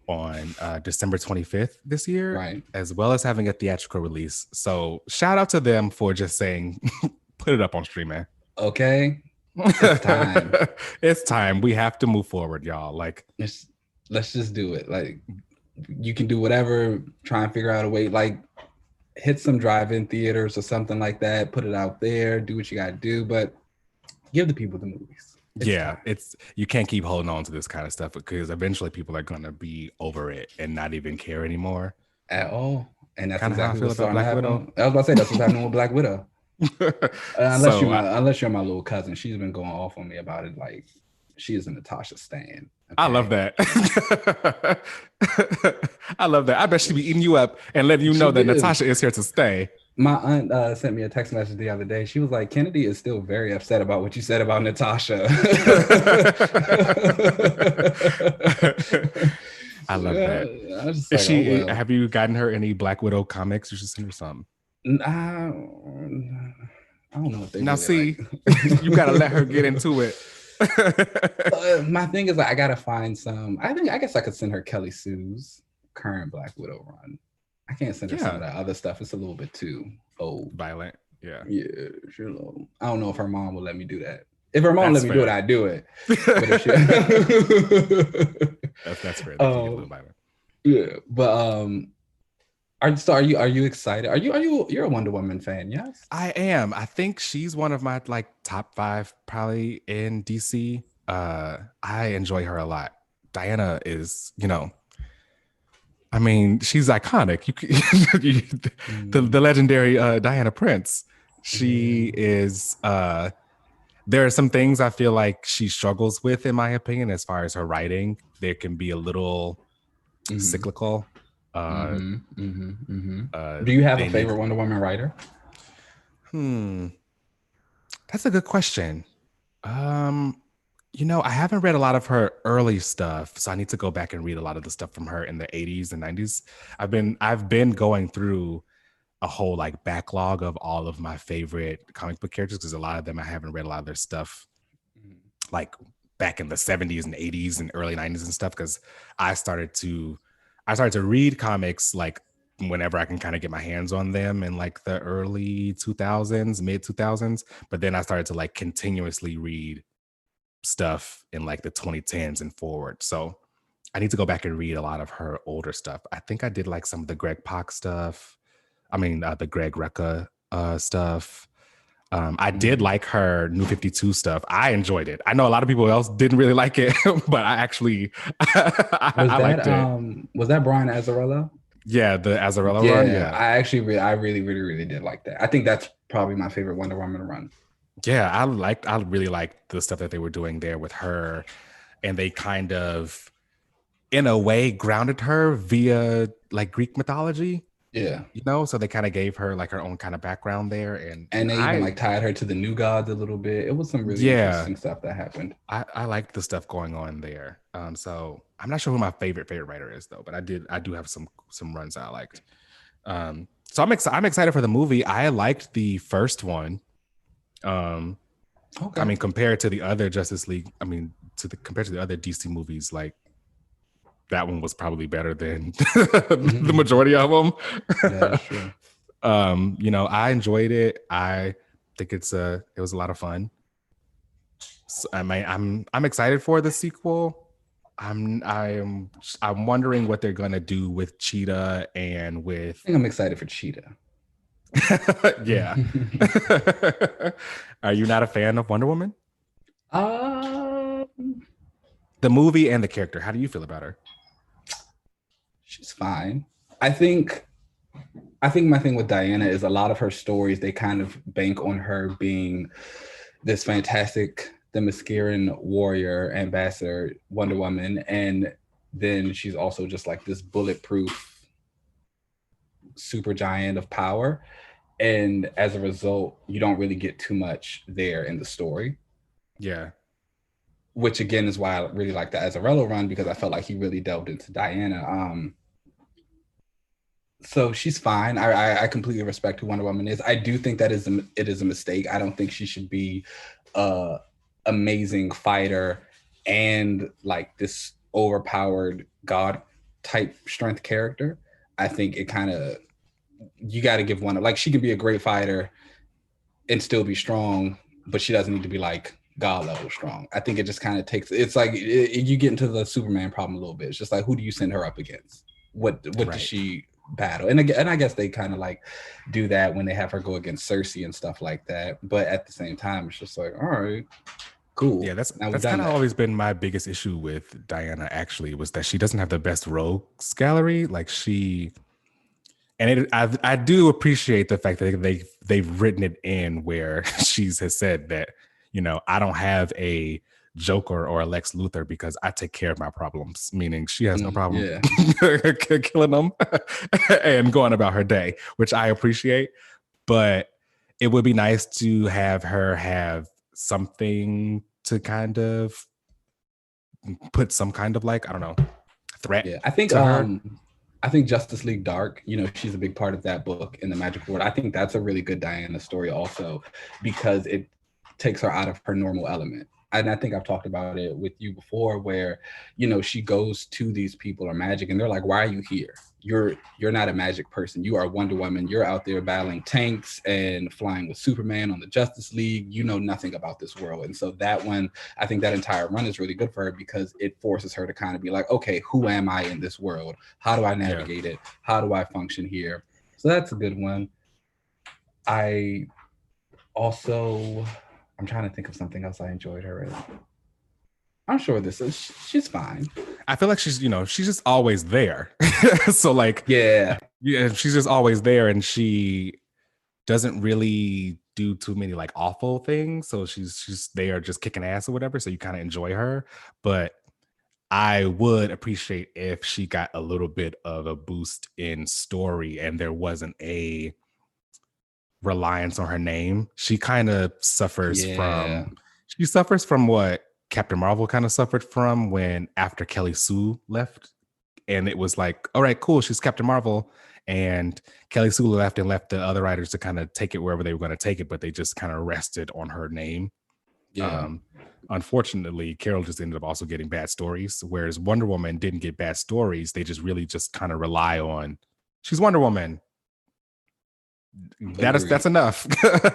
on December 25th this year, right? As well as having a theatrical release. So shout out to them for just saying, put it up on streaming. Okay. It's time. It's time. We have to move forward, y'all. Like, let's just do it. Like, you can do whatever, try and figure out a way, like hit some drive-in theaters or something like that, put it out there, do what you got to do, but give the people the movies. It's you can't keep holding on to this kind of stuff because eventually people are going to be over it and not even care anymore at all. And that's kinda exactly how I feel about Black Widow. I was about to say that's what's happening with Black Widow. Unless you're my little cousin, she's been going off on me about it. Like, she is a Natasha stan. Okay? I love that. I love that. I bet she'd be eating you up and letting you know that Natasha is here to stay. My aunt sent me a text message the other day. She was like, Kennedy is still very upset about what you said about Natasha. I love that. Is she? Have you gotten her any Black Widow comics? You should send her some. I don't know if they now really see you gotta let her get into it. My thing is, like, I gotta find some. I guess I could send her Kelly Sue's current Black Widow run. I can't send her some of that other stuff. It's a little bit too old, violent. Yeah, sure. I don't know if her mom will let me do that. If her mom let me do it, I'd do it. But that's fair. That's a little violent. Yeah, but are you excited? You're a Wonder Woman fan? Yes, I am. I think she's one of my like top 5 probably in DC. I enjoy her a lot. Diana is, you know, I mean, she's iconic. The legendary Diana Prince. She is. There are some things I feel like she struggles with, in my opinion, as far as her writing. There can be a little cyclical. Do you have a favorite Wonder Woman writer? That's a good question. You know, I haven't read a lot of her early stuff, so I need to go back and read a lot of the stuff from her in the 80s and 90s. I've been going through a whole like backlog of all of my favorite comic book characters, because a lot of them I haven't read a lot of their stuff like back in the 70s and 80s and early 90s and stuff, because I started to read comics like whenever I can kind of get my hands on them in like the early 2000s, mid 2000s. But then I started to like continuously read stuff in like the 2010s and forward. So I need to go back and read a lot of her older stuff. I think I did like some of the Greg Pak stuff. I mean, the Greg Rucka stuff. I did like her New 52 stuff. I enjoyed it. I know a lot of people else didn't really like it, but I actually I liked it. Was that Brian Azzarello? Yeah, the Azarello run. Yeah, Yeah. I really did like that. I think that's probably my favorite Wonder Woman run. Yeah, I really liked the stuff that they were doing there with her. And they kind of, in a way, grounded her via like Greek mythology, Yeah. you know? So they kind of gave her like her own kind of background there. And And they even I, like tied her to the new gods a little bit. It was some really yeah, interesting stuff that happened. I liked the stuff going on there. So I'm not sure who my favorite writer is though, but I do have some runs I liked. So I'm excited for the movie. I liked the first one. Um, I Okay. mean, compared to the other Justice League, I mean, compared to the other DC movies, like that one was probably better than the Mhm. majority of them. That is true. You know, I enjoyed it. I think it was a lot of fun. So, I'm excited for the sequel. I'm wondering what they're gonna do with Cheetah and with I think I'm excited for Cheetah. yeah. Are you not a fan of Wonder Woman? um, The movie and the character. How do you feel about her? she's fine. I think my thing with Diana is a lot of her stories, they kind of bank on her being this fantastic Themysciran warrior, ambassador, Wonder Woman, and then she's also just like this bulletproof super giant of power. And as a result, you don't really get too much there in the story. Yeah. Which again is why I really like the Azzarello run, because I felt like he really delved into Diana. So she's fine. I completely respect who Wonder Woman is. I do think that it is a mistake. I don't think she should be a amazing fighter and like this overpowered god type strength character. I think it kind of, you got to give one, like she can be a great fighter and still be strong, but she doesn't need to be like god level strong. I think it just kind of takes, it's like you get into the Superman problem a little bit. It's just like, who do you send her up against? What does Right. she battle? And I guess they kind of like do that when they have her go against Cersei and stuff like that. But at the same time, it's just like, all right, cool. Yeah, Now we've that's done kind of that. always been my biggest issue with Diana actually, was that she doesn't have the best rogues gallery. Like she and I do appreciate the fact that they've written it in where she's has said that, you know, I don't have a Joker or a Lex Luthor because I take care of my problems, meaning she has no problem Yeah. killing them and going about her day, which I appreciate. But it would be nice to have her have something to kind of put some kind of like, I don't know, threat Yeah. to her. I think Justice League Dark, you know, she's a big part of that book in the Magic World. I think that's a really good Diana story also, because it takes her out of her normal element. And I think I've talked about it with you before, where, you know, she goes to these people or magic and they're like, why are you here? You're not a magic person. You are Wonder Woman. You're out there battling tanks and flying with Superman on the Justice League. You know nothing about this world. And so that one, I think that entire run is really good for her, because it forces her to kind of be like, okay, who am I in this world? How do I Yeah. navigate it? How do I function here? So that's a good one. I also, I'm trying to think of something else I enjoyed her in. I'm sure this is, she's fine. I feel like she's, you know, she's just always there. So like, Yeah. yeah, she's just always there and she doesn't really do too many like awful things. So she's there just kicking ass or whatever. So you kind of enjoy her. But I would appreciate if she got a little bit of a boost in story and there wasn't a reliance on her name. Yeah. She suffers from what Captain Marvel kind of suffered from when after Kelly Sue left. And it was like, all right, cool, she's Captain Marvel. And Kelly Sue left and left the other writers to kind of take it wherever they were going to take it, but they just kind of rested on her name. Yeah. Um, Unfortunately, Carol just ended up also getting bad stories, whereas Wonder Woman didn't get bad stories. They just really just kind of rely on she's Wonder Woman. Agreed. That's enough.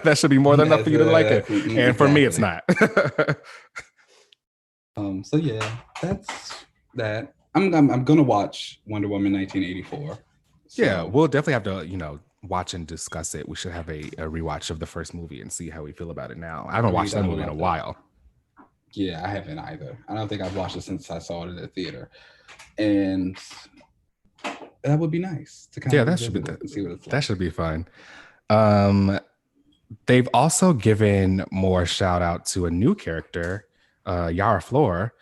That should be more than enough for you to like it. And for me, it's Exactly. not. So yeah, that's that. I'm gonna watch Wonder Woman 1984. Yeah, So we'll definitely have to, you know, watch and discuss it. We should have a rewatch of the first movie and see how we feel about it now. I haven't watched agreed. that I would movie in a love that. while. Yeah, I haven't either. I don't think I've watched it since I saw it in the theater. And that would be nice to kind Yeah, of that should be revisit it and see what it's that like. should be fun. Um, they've also given more shout out to a new character, Yara Flor,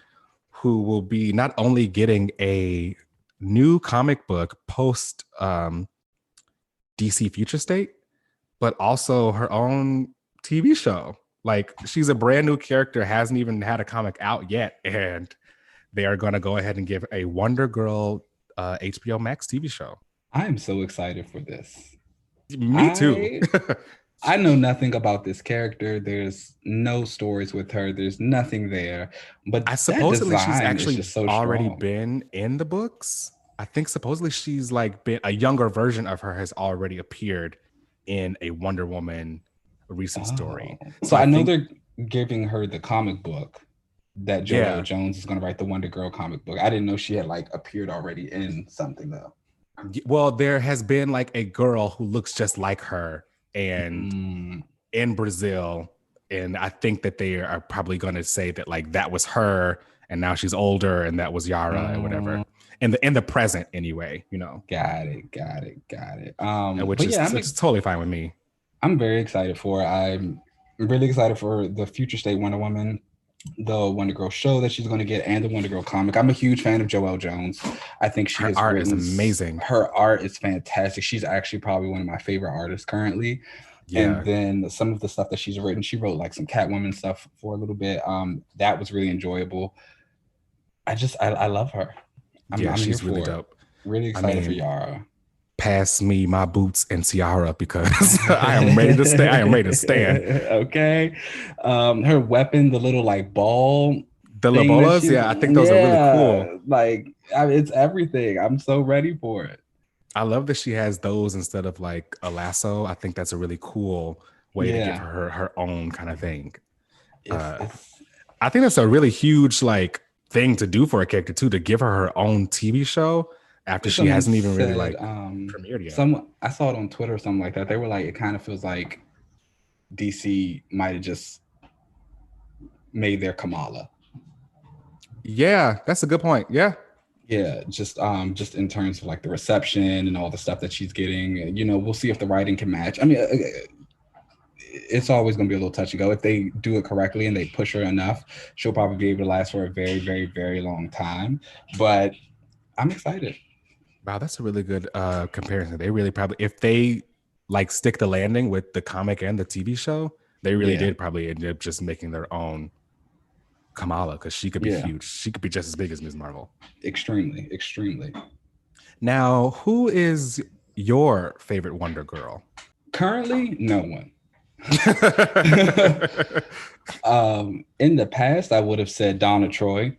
who will be not only getting a new comic book post DC Future State, but also her own TV show. Like she's a brand new character, hasn't even had a comic out yet, and they are going to go ahead and give a Wonder Girl HBO Max TV show. I am so excited for this. Me too. I know nothing about this character. There's no stories with her. There's nothing there. But I that supposedly she's design is actually just so already strong. been in the books. I think supposedly she's like been a younger version of her has already appeared in a Wonder Woman recent story. So I I know think they're giving her the comic book that Joelle Jones is going to write, the Wonder Girl comic book. I didn't know she had like appeared already in something though. Well, there has been like a girl who looks just like her and in Brazil. And I think that they are probably going to say that like that was her and now she's older and that was Yara and whatever. In the present anyway, you know. Got it. Which is it's totally fine with me. I'm very excited for it. I'm really excited for the Future State Wonder Woman, the Wonder Girl show that she's going to get, and the Wonder Girl comic. I'm a huge fan of Joelle Jones. I think her art is amazing. Her art is fantastic. She's actually probably one of my favorite artists currently. Yeah. And then some of the stuff that she's written, she wrote like some Catwoman stuff for a little bit. That was really enjoyable. I love her. I'm she's really dope. Really excited for Yara. Pass me my boots and tiara because I am ready to stand. I am ready to stand. Okay. Her weapon, the little like ball. The Labolas, I think those are really cool. Like it's everything. I'm so ready for it. I love that she has those instead of like a lasso. I think that's a really cool way to give her own kind of thing. I think that's a really huge like thing to do for a character too, to give her own TV show after she hasn't even really like premiered yet. I saw it on Twitter or something like that. They were like, it kind of feels like DC might have just made their Kamala. Yeah, that's a good point. Yeah, just in terms of like the reception and all the stuff that she's getting. You know, we'll see if the writing can match. I mean, it's always going to be a little touch and go. If they do it correctly and they push her enough, she'll probably be able to last for a very, very, very long time. But I'm excited. Wow, that's a really good comparison. They really probably, if they like stick the landing with the comic and the TV show, they really did probably end up just making their own Kamala, because she could be huge. She could be just as big as Ms. Marvel. Extremely. Now, who is your favorite Wonder Girl? Currently, no one. In the past, I would have said Donna Troy.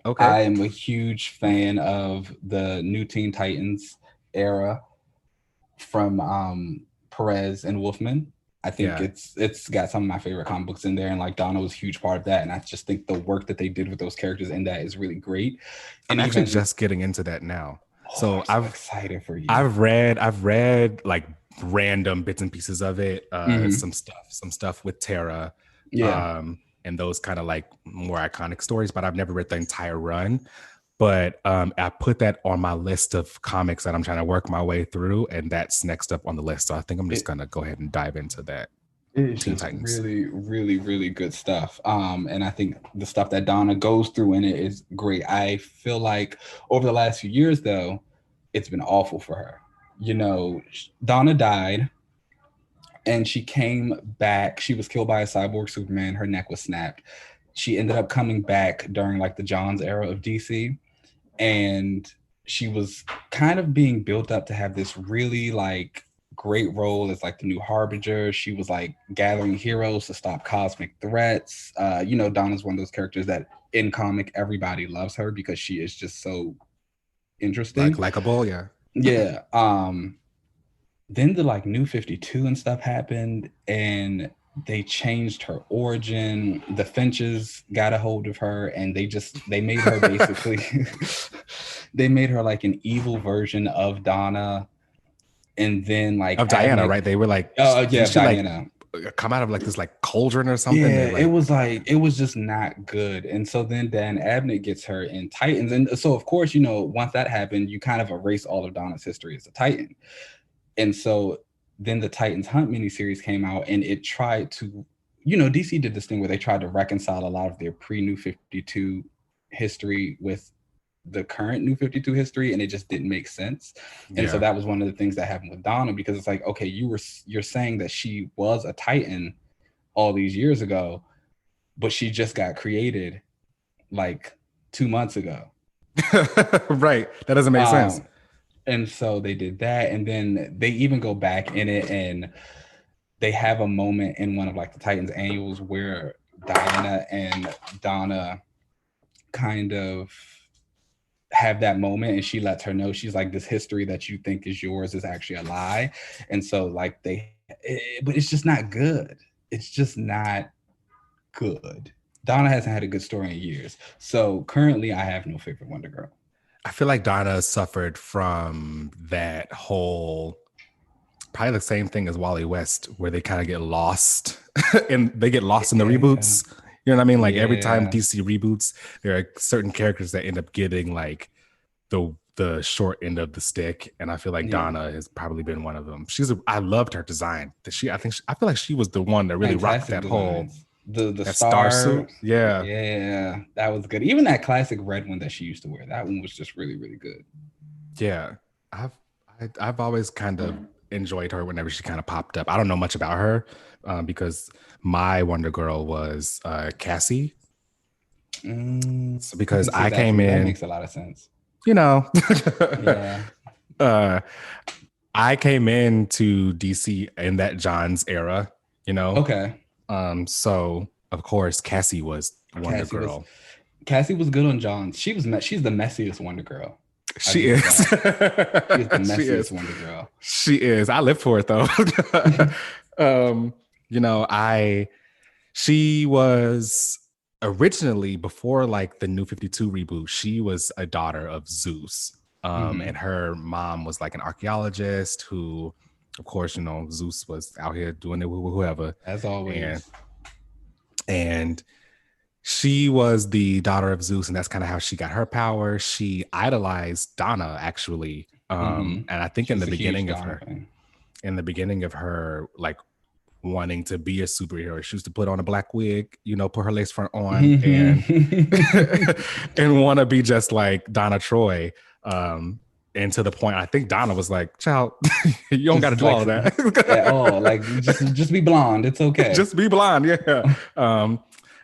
Okay. I am a huge fan of the New Teen Titans era from Perez and Wolfman. I think it's got some of my favorite comic books in there, and like Donna was a huge part of that. And I just think the work that they did with those characters in that is really great. And I'm actually just getting into that now. So I'm excited for you. I've read like random bits and pieces of it, some stuff with Tara, and those kind of like more iconic stories, but I've never read the entire run. But I put that on my list of comics that I'm trying to work my way through, and that's next up on the list. So I think I'm just gonna go ahead and dive into that. It's just really, really, really good stuff. And I think the stuff that Donna goes through in it is great. I feel like over the last few years, though, it's been awful for her. You know, Donna died and she came back. She was killed by a cyborg Superman. Her neck was snapped. She ended up coming back during like the Johns era of DC. And she was kind of being built up to have this really like great role as like the new Harbinger. She was like gathering heroes to stop cosmic threats. You know, Donna's one of those characters that in comic, everybody loves her because she is just so interesting. Like likable, yeah. Yeah. Then the like New 52 and stuff happened, and they changed her origin. The Finches got a hold of her, and they made her basically they made her like an evil version of Donna. And then like of Diana, right? They were like, Diana. come out of like this like cauldron or something. Yeah, That like it was just not good. And so then Dan Abnett gets her in Titans. And so of course, once that happened, you kind of erase all of Donna's history as a Titan. And so then the Titans Hunt miniseries came out and it tried to, DC did this thing where they tried to reconcile a lot of their pre-New 52 history with the current New 52 history, and it just didn't make sense. And so that was one of the things that happened with Donna, because it's like, okay, you're saying that she was a Titan all these years ago, but she just got created like 2 months ago. Right. That doesn't make sense. And so they did that. And then they even go back in it and they have a moment in one of like the Titans annuals where Diana and Donna kind of have that moment, and she lets her know, she's like, this history that you think is yours is actually a lie. And so like but it's just not good. It's just not good. Donna hasn't had a good story in years. So currently I have no favorite Wonder Girl. I feel like Donna suffered from that whole, probably the same thing as Wally West, where they kind of get lost and they get lost in the reboots. You know what I mean? Like every time DC reboots, there are certain characters that end up getting like the short end of the stick, and I feel like Donna has probably been one of them. I loved her design. I feel like she was the one that really rocked that whole the star suit. Yeah, that was good. Even that classic red one that she used to wear, that one was just really, really good. Yeah, I've always kind of enjoyed her whenever she kind of popped up. I don't know much about her because my Wonder Girl was Cassie. So because I came in, that makes a lot of sense. Yeah. I came into DC in that John's era. Okay. So of course Cassie was Wonder Girl. Cassie was good on John's. She's the messiest Wonder Girl. She is. She's the messiest Wonder Girl. She is. I live for it though. She was originally, before like the New 52 reboot, she was a daughter of Zeus. And her mom was like an archaeologist who, of course, Zeus was out here doing it with whoever. As always. And she was the daughter of Zeus, and that's kind of how she got her power. She idolized Donna, actually. And I think in the beginning of her like wanting to be a superhero, she used to put on a black wig, put her lace front on and want to be just like Donna Troy. And to the point, I think Donna was like, child, you don't got to do all of that at all. Like, just be blonde. It's okay. Just be blonde. Yeah.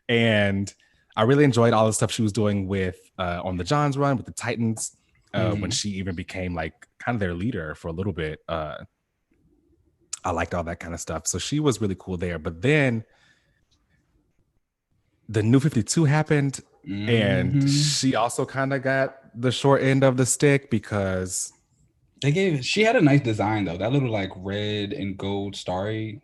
And I really enjoyed all the stuff she was doing with on the John's run with the Titans, when she even became like kind of their leader for a little bit. I liked all that kind of stuff. So she was really cool there. But then the New 52 happened, and she also kind of got the short end of the stick because she had a nice design though. That little like red and gold starry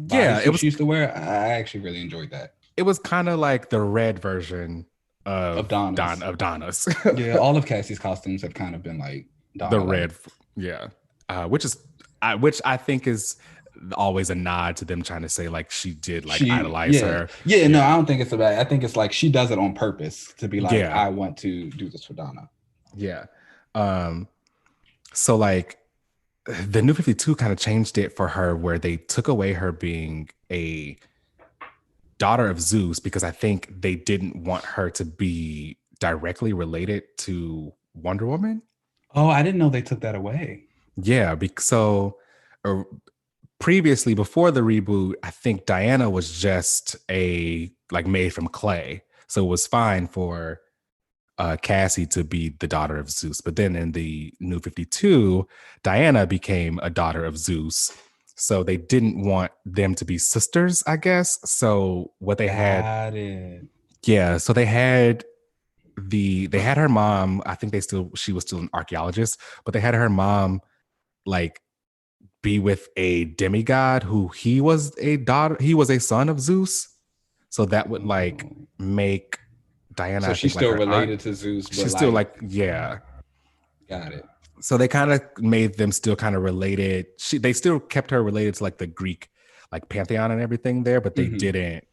she used to wear. I actually really enjoyed that. It was kind of like the red version of Donna's. Yeah, all of Cassie's costumes have kind of been like Donna, the red. Yeah, which I think is always a nod to them trying to say like she did like idolize her. Yeah, no, I don't think it's about. I think it's like she does it on purpose to be like, I want to do this for Donna. Yeah. So like the New 52 kind of changed it for her, where they took away her being a daughter of Zeus, because I think they didn't want her to be directly related to Wonder Woman. Oh, I didn't know they took that away. Yeah, previously, before the reboot, I think Diana was just made from clay, so it was fine for Cassie to be the daughter of Zeus. But then in the New 52, Diana became a daughter of Zeus. So they didn't want them to be sisters, I guess. So what they had, so they had her mom. I think she was still an archaeologist, but they had her mom like be with a demigod who he was a son of Zeus. So that would like make Diana. So she's still related to Zeus. But she's still got it. So they kind of made them still kind of related. They still kept her related to like the Greek like pantheon and everything there, but they Mhm. didn't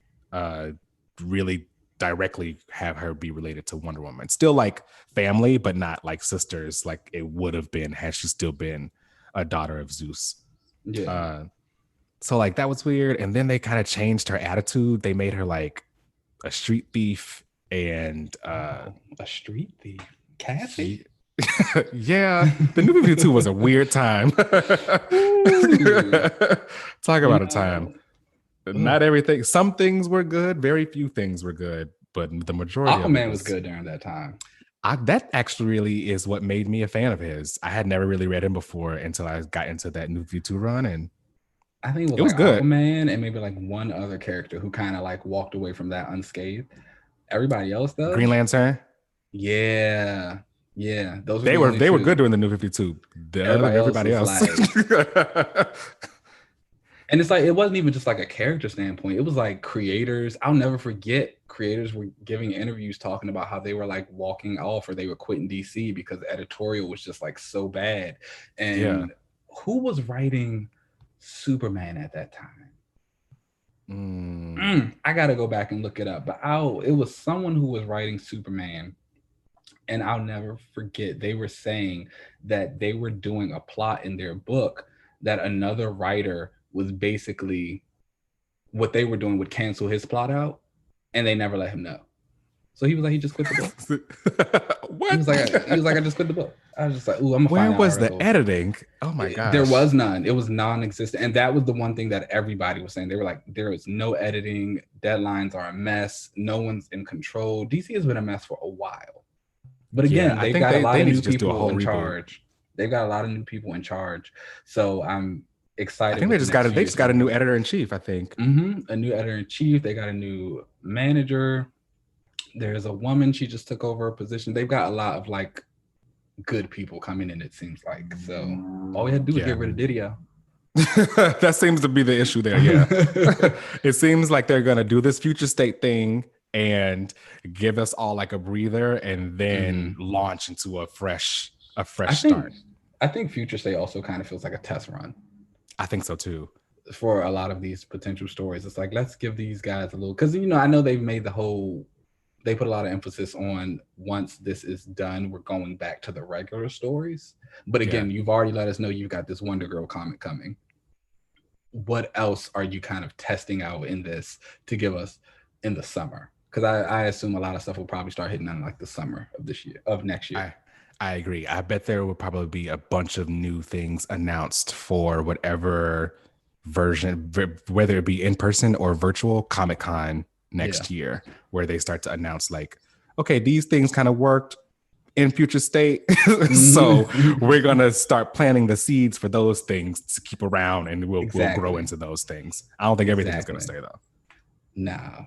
really directly have her be related to Wonder Woman. Still like family, but not like sisters like it would have been had she still been a daughter of Zeus. Yeah. So like that was weird. And then they kind of changed her attitude. They made her like a street thief and Oh, a street thief. Cassie? yeah, the new 52 was a weird time. Ooh, Talk you about a time. know, ugh. Not everything. Some things were good. Very few things were good, but the majority of it Aquaman was was. good during that time. That actually really is what made me a fan of his. I had never really read him before until I got into that new 52 run, and I think it was it was like good. Aquaman and maybe like one other character who kind of like walked away from that unscathed. Everybody else though, Green Lantern. yeah, yeah, those were They the were only they were two. good during the new 52. Everybody else Everybody was else. like, and it's like it wasn't even just like a character standpoint. It was like creators. I'll never forget creators were giving interviews talking about how they were like walking off or they were quitting DC because the editorial was just like so bad. Yeah. And who was writing Superman at that time? I gotta go back and look it up. But it was someone who was writing Superman, and I'll never forget. They were saying that they were doing a plot in their book that another writer was basically what they were doing would cancel his plot out, and they never let him know. So he was like, he just quit the book. What? He was like, I just quit the book. I was just like, ooh, I'm gonna Where find that was the article. editing? Oh my gosh. There was none. It was non-existent, and that was the one thing that everybody was saying. They were like, there is no editing. Deadlines are a mess. No one's in control. DC has been a mess for a while, but again, I they've think got a lot they of need new to just do a people whole in reboot. charge. They've got a lot of new people in charge, so I'm excited. I think they just got a new editor in chief. I think a new editor in chief. They got a new manager. There's a woman. She just took over a position. They've got a lot of like good people coming in. It seems like so. All we had to do was get rid of Didio. That seems to be the issue there. Yeah, it seems like they're gonna do this future state thing and give us all like a breather, and then launch into a fresh start. I think Future State also kind of feels like a test run. I think so too. For a lot of these potential stories, it's like let's give these guys a little, because I know they've made they put a lot of emphasis on once this is done, we're going back to the regular stories. But again, you've already let us know you've got this Wonder Girl comic coming. What else are you kind of testing out in this to give us in the summer? Because I assume a lot of stuff will probably start hitting in like the summer of next year. I agree. I bet there will probably be a bunch of new things announced for whatever version, whether it be in person or virtual Comic-Con next year, where they start to announce like, okay, these things kind of worked in future state. So we're going to start planting the seeds for those things to keep around, and we'll grow into those things. I don't think everything is going to stay though. No.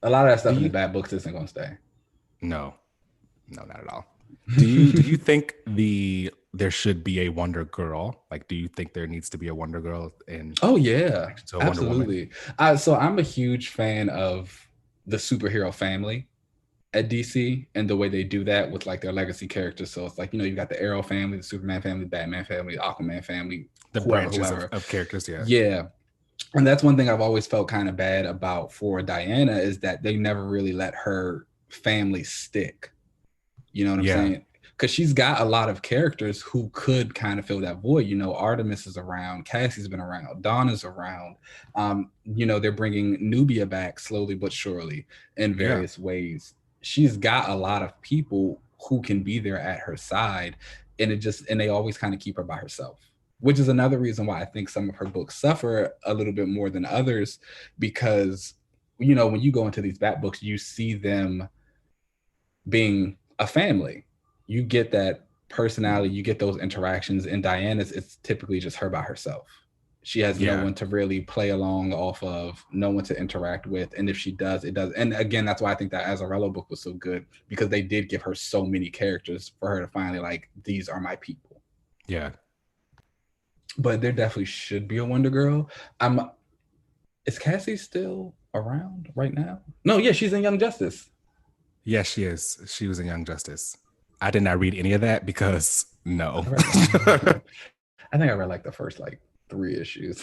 A lot of that stuff in the bad books isn't going to stay. No, not at all. Do you think there should be a Wonder Girl? Like, do you think there needs to be a Wonder Girl Oh yeah, absolutely. So I'm a huge fan of the superhero family at DC and the way they do that with like their legacy characters. So it's like, you got the Arrow family, the Superman family, Batman family, Aquaman family, the branches of characters. Yeah. And that's one thing I've always felt kind of bad about for Diana, is that they never really let her family stick. You know what I'm saying? Because she's got a lot of characters who could kind of fill that void. Artemis is around, Cassie's been around, Donna's around. They're bringing Nubia back slowly but surely in various ways. She's got a lot of people who can be there at her side, and they always kind of keep her by herself, which is another reason why I think some of her books suffer a little bit more than others, because when you go into these Bat books, you see them being a family. You get that personality, you get those interactions. In Diana's, it's typically just her by herself. She has no one to really play along off of, no one to interact with. And if she does, it does. And again, that's why I think that Azarello book was so good, because they did give her so many characters for her to finally like, these are my people. Yeah. But there definitely should be a Wonder Girl. Is Cassie still around right now? No, yeah, she's in Young Justice. Yes, she is. She was in Young Justice. I did not read any of that because no. I think I read like the first like 3 issues.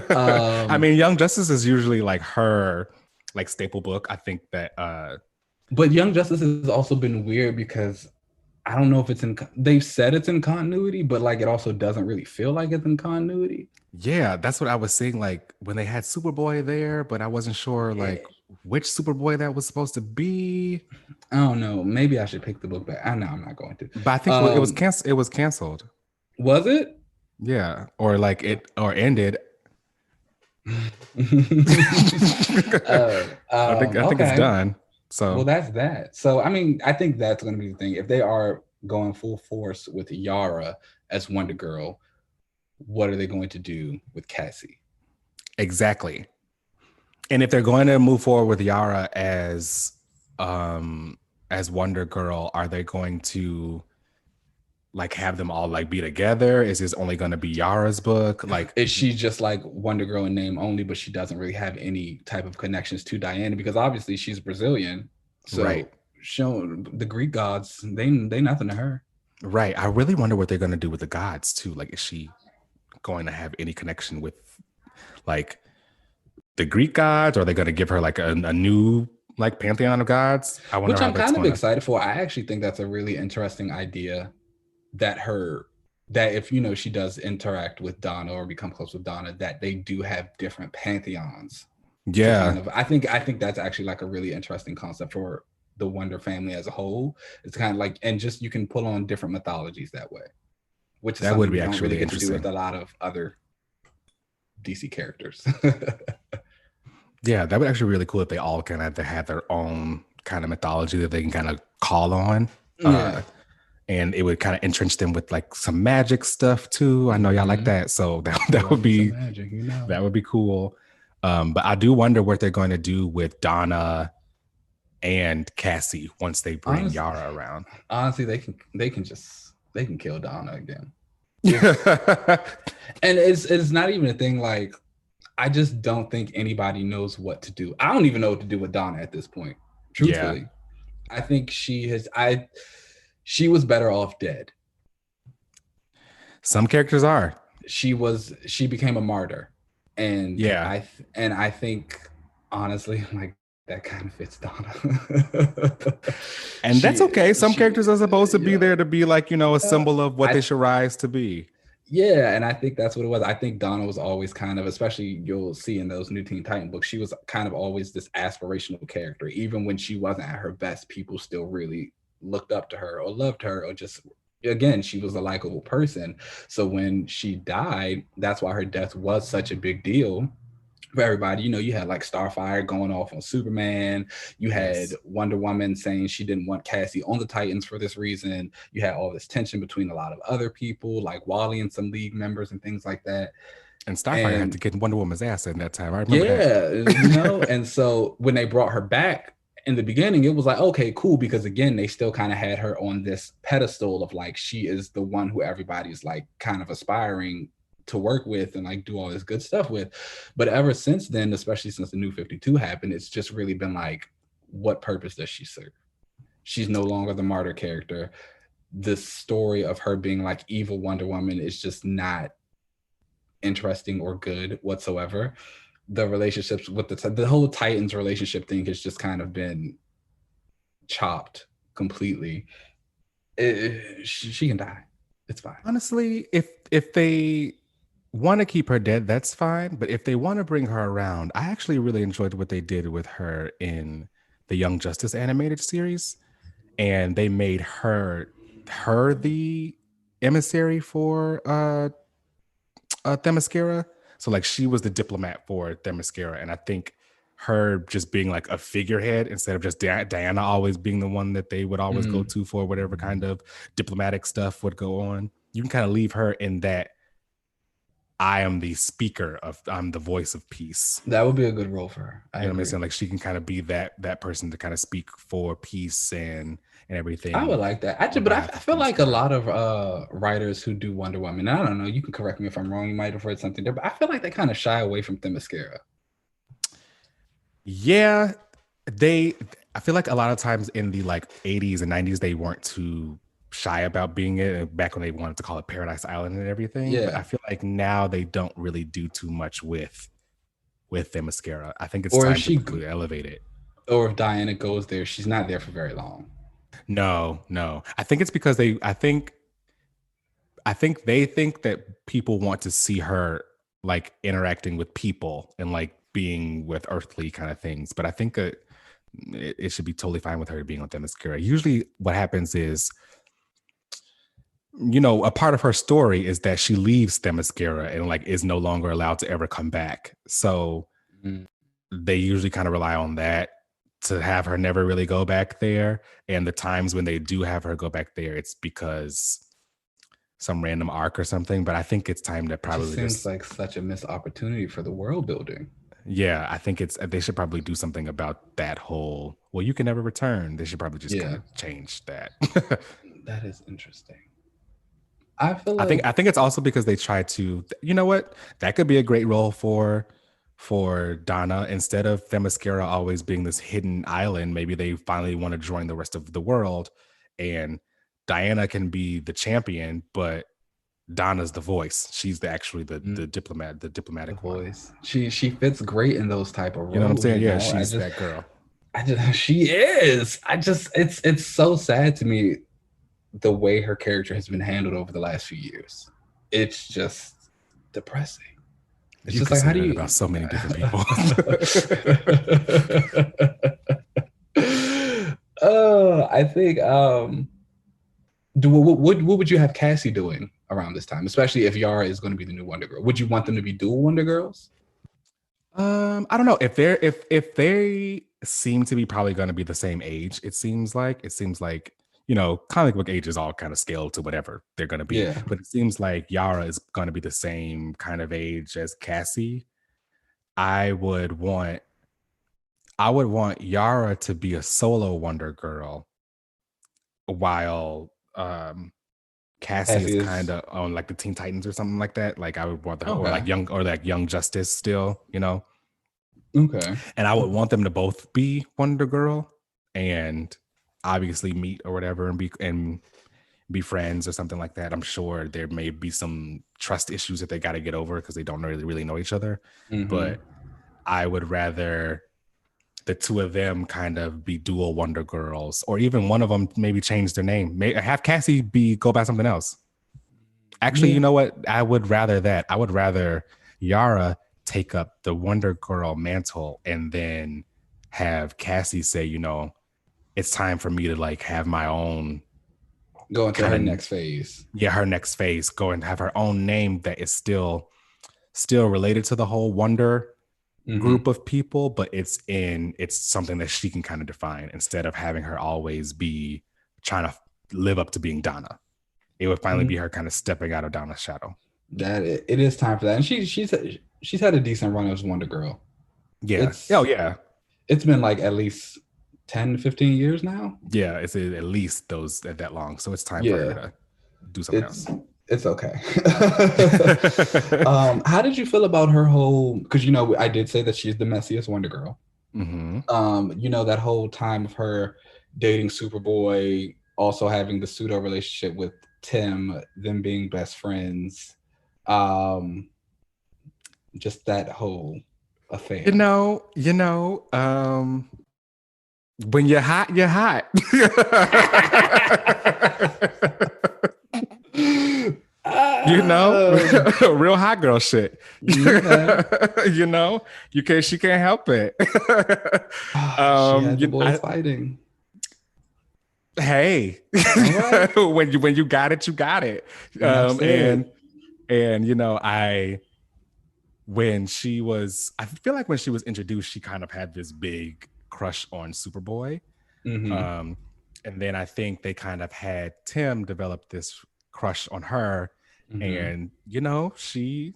I mean, Young Justice is usually like her like staple book. I think that But Young Justice has also been weird because I don't know if it's in. They've said it's in continuity, but like it also doesn't really feel like it's in continuity. yeah, that's what I was saying. Like when they had Superboy there, but I wasn't sure Yeah. like which Superboy that was supposed to be. I don't know. Maybe I should pick the book back. I know I'm not going to. But I think it was canceled. It was canceled. Was it? Yeah, or like it or ended. I think it's Okay. done. So Well, that's that. So I mean, I think that's going to be the thing. If they are going full force with Yara as Wonder Girl, what are they going to do with Cassie? exactly. And if they're going to move forward with Yara as Wonder Girl, are they going to like have them all like be together? Is this only going to be Yara's book? Like, Is she just like Wonder Girl in name only, but she doesn't really have any type of connections to Diana because obviously she's Brazilian. So right, showing the Greek gods, they nothing to her. right. I really wonder what they're going to do with the gods too. Like, is she going to have any connection with like the Greek gods? Or are they going to give her like a new like pantheon of gods? I wonder Which how I'm that's kind of going to. excited for. I actually think that's a really interesting idea that if she does interact with Donna or become close with Donna, that they do have different pantheons. To Yeah, kind of, I think that's actually like a really interesting concept for the Wonder family as a whole. It's kind of like, and just you can pull on different mythologies that way, which is that would something be you don't actually really really get to do with interesting. a lot of other DC characters. Yeah, that would actually be really cool if they all kind of have their own kind of mythology that they can kind of call on. Yeah. And it would kind of entrench them with like some magic stuff too. I know y'all like that, so that would Love me some be magic, that would be cool. But I do wonder what they're going to do with Donna and Cassie once they bring Honestly, Yara around. honestly, they can kill Donna again. Yeah, And it's not even a thing like I just don't think anybody knows what to do. I don't even know what to do with Donna at this point. Truthfully, I think she was better off dead. some characters are. She became a martyr, and Yeah, I think honestly, like that kind of fits Donna. and that's okay. Some characters are supposed to be Yeah, there to be like a symbol of what I they should rise to be. Yeah, and I think that's what it was. I think Donna was always kind of, especially you'll see in those New Teen Titan books, she was kind of always this aspirational character. Even when she wasn't at her best, people still really looked up to her or loved her or just again, she was a likable person. So when she died, that's why her death was such a big deal for everybody. You had like Starfire going off on Superman. You had Yes. Wonder Woman saying she didn't want Cassie on the Titans for this reason. You had all this tension between a lot of other people, like Wally and some League members and things like that. And Starfire had to And get Wonder Woman's ass in that time. I remember yeah, that. and so when they brought her back in the beginning, it was like, okay, cool, because again, they still kind of had her on this pedestal of like, she is the one who everybody's like kind of aspiring to work with and like do all this good stuff with. But ever since then, especially since the New 52 happened, it's just really been like, what purpose does she serve? She's no longer the martyr character. The story of her being like evil Wonder Woman is just not interesting or good whatsoever. The relationships with the whole Titans relationship thing has just kind of been chopped completely. She can die. It's fine. Honestly, if they want to keep her dead, that's fine. But if they want to bring her around, I actually really enjoyed what they did with her in the Young Justice animated series, and they made her the emissary for Themyscira. So like she was the diplomat for Themyscira, and I think her just being like a figurehead instead of just Diana always being the one that they would always go to for whatever kind of diplomatic stuff would go on. You can kind of leave her in that I'm the voice of peace. That would be a good role for her. You know what I'm saying? Like she can kind of be that person to kind of speak for peace and everything. I would like that. Actually, but I feel like a lot of writers who do Wonder Woman, I don't know, you can correct me if I'm wrong, you might have read something there, but I feel like they kind of shy away from Themyscira. Yeah, I feel like a lot of times in the like 80s and 90s, they weren't too shy about being it back when they wanted to call it Paradise Island and everything. But I Yeah. feel like now they don't really do too much with Themyscira. I think it's Or if time to she, completely elevate it. or if Diana goes there, she's not there for very long. No, no. I think it's because I think they think that people want to see her like interacting with people and like being with earthly kind of things. But I think it should be totally fine with her being on Themyscira. Usually what happens is, you know, a part of her story is that she leaves Themyscira and like is no longer allowed to ever come back. So Mm. they usually kind of rely on that to have her never really go back there. And the times when they do have her go back there, it's because some random arc or something. But I think it's time to It just probably seems like such a missed opportunity for the world building. yeah, I think it's they should probably do something about that whole, well, you can never return. They should probably just kind Yeah, of change that. that is interesting. I feel I like, think it's also because they try to, you know what? That could be a great role for Donna. Instead of Themyscira always being this hidden island, maybe they finally want to join the rest of the world, and Diana can be the champion, but Donna's the voice. She's actually mm, the diplomat, the the diplomatic one. voice. She fits great in those type of You know what I'm roles. saying? You Yeah, know, she's that girl. I just she is. I just it's so sad to me the way her character has been handled over the last few years. It's just depressing. It's You just could like, say how do that you? about so many different people. I think what would you have Cassie doing around this time, especially if Yara is going to be the new Wonder Girl? Would you want them to be dual Wonder Girls? I don't know if if they seem to be probably going to be the same age. It seems like, you know, comic book age is all kind of scaled to whatever they're going to be. Yeah. But it seems like Yara is going to be the same kind of age as Cassie. I would want Yara to be a solo Wonder Girl while Cassie is Cassie kind is of on like the Teen Titans or something like that. Like I would want the, okay. or like Young Justice still, you know. Okay. And I would want them to both be Wonder Girl and obviously meet or whatever and be friends or something like that. I'm sure there may be some trust issues that they got to get over because they don't really know each other. Mm-hmm. But I would rather the two of them kind of be dual Wonder Girls, or even one of them maybe change their name. Have Cassie go by something else. Actually, Yeah. you know what? I would rather that. I would rather Yara take up the Wonder Girl mantle and then have Cassie say, you know, it's time for me to like have my own Go into her next phase. Yeah, her next phase. Go and have her own name that is still related to the whole Wonder group of people, but it's something that she can kind of define instead of having her always be trying to live up to being Donna. It would finally be her kind of stepping out of Donna's shadow. That it is time for that, and she's had a decent run as Wonder Girl. Yeah. Yeah. It's been like at least 10 to 15 years now. Yeah, it's at least that long. So it's time for her to do something else. It's okay. How did you feel about her whole, because you know I did say that she's the messiest Wonder Girl. Mm-hmm. You know, that whole time of her dating Superboy, also having the pseudo relationship with Tim, them being best friends, just that whole affair. You know, when you're hot, you're hot. You know, real hot girl shit. Yeah. You know, she can't help it. She had the boys fighting. Hey, right. when you got it, you got it. And you know, I feel like when she was introduced, she kind of had this big crush on Superboy. Mm-hmm. And then I think they kind of had Tim develop this crush on her. Mm-hmm. And, you know, she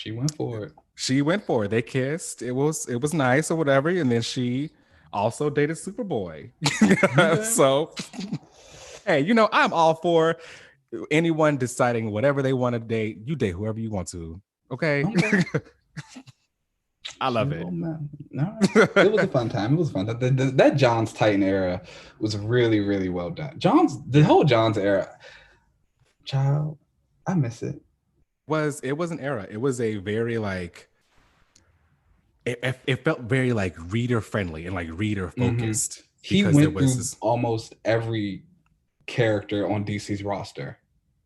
went for it. She went for it. They kissed. It was nice or whatever. And then she also dated Superboy. Okay. So, hey, you know, I'm all for anyone deciding whatever they want to date. You date whoever you want to. Okay. I love it. No, it was a fun time. It was fun. That John's Titan era was really, really well done. The whole John's era, child, I miss it. It was an era. It was a very like it felt very like reader friendly and like reader focused. He went through almost every character on DC's roster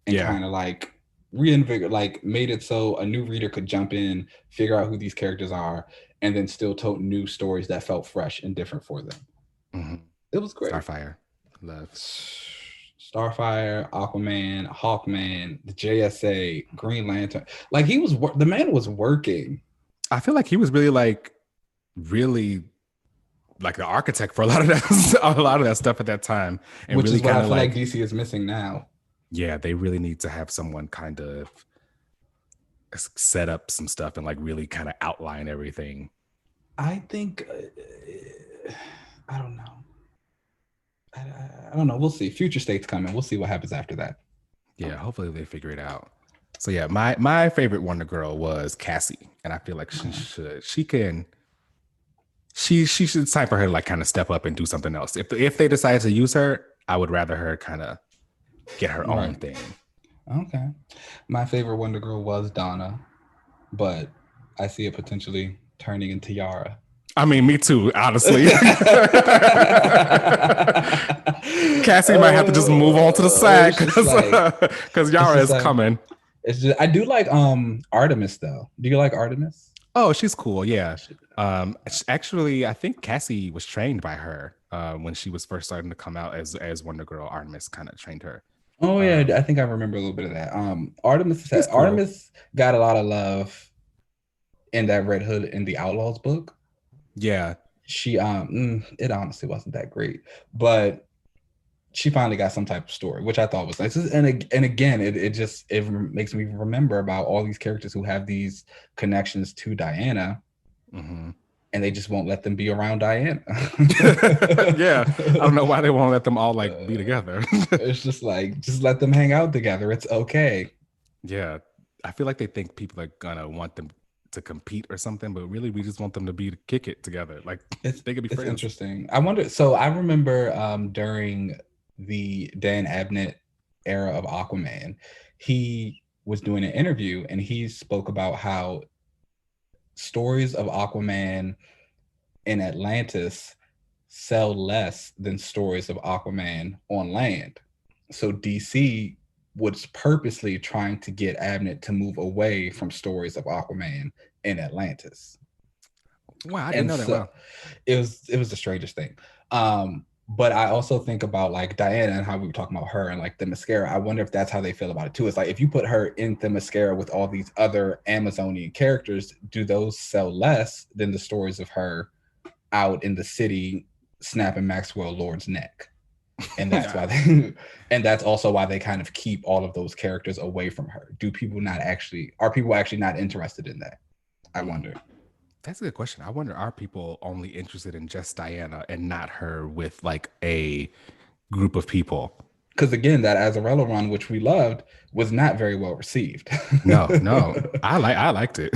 and kind of like reinvigorate, like made it so a new reader could jump in, figure out who these characters are, and then still told new stories that felt fresh and different for them. It was great. Starfire, love. Starfire, Aquaman, Hawkman, the JSA, Green Lantern. Like the man was working. I feel like he was really like the architect for a lot of that stuff at that time. And which really is what I feel like DC is missing now. Yeah, they really need to have someone kind of set up some stuff and like really kind of outline everything. I think I don't know. I don't know. We'll see. Future State's coming. We'll see what happens after that. Yeah, hopefully they figure it out. So yeah, my favorite Wonder Girl was Cassie, and I feel like she should. It's time for her to like kind of step up and do something else. If they decide to use her, I would rather her kind of get her own thing. Okay. My favorite Wonder Girl was Donna, but I see it potentially turning into Yara. I mean, me too, honestly. Cassie might have to just move on to the side because Yara is coming. It's just, I do like Artemis though. Do you like Artemis? Oh, she's cool. Yeah. Actually, I think Cassie was trained by her when she was first starting to come out as Wonder Girl. Artemis kind of trained her. Oh yeah, I think I remember a little bit of that. Artemis cool. Artemis got a lot of love in that Red Hood and the Outlaws book. Yeah. She it honestly wasn't that great, but she finally got some type of story, which I thought was nice. And again, it makes me remember about all these characters who have these connections to Diana, and they just won't let them be around Diana. Yeah, I don't know why they won't let them all like be together. It's just like, just let them hang out together. It's okay. Yeah, I feel like they think people are gonna want them to compete or something, but really we just want them to kick it together. Like they could be friends. It's interesting. I wonder. So I remember during the Dan Abnett era of Aquaman, he was doing an interview and he spoke about how stories of Aquaman in Atlantis sell less than stories of Aquaman on land. So DC was purposely trying to get Abnett to move away from stories of Aquaman in Atlantis. Wow, I didn't know that. Wow. It was the strangest thing. But I also think about like Diana and how we were talking about her and like the mascara. I wonder if that's how they feel about it too. It's like, if you put her in the mascara with all these other Amazonian characters, do those sell less than the stories of her out in the city snapping Maxwell Lord's neck? And that's why and that's also why they kind of keep all of those characters away from her. Are people actually not interested in that? I wonder. That's a good question. I wonder, are people only interested in just Diana and not her with like a group of people? Because again, that Azarella run, which we loved, was not very well received. No, I liked it.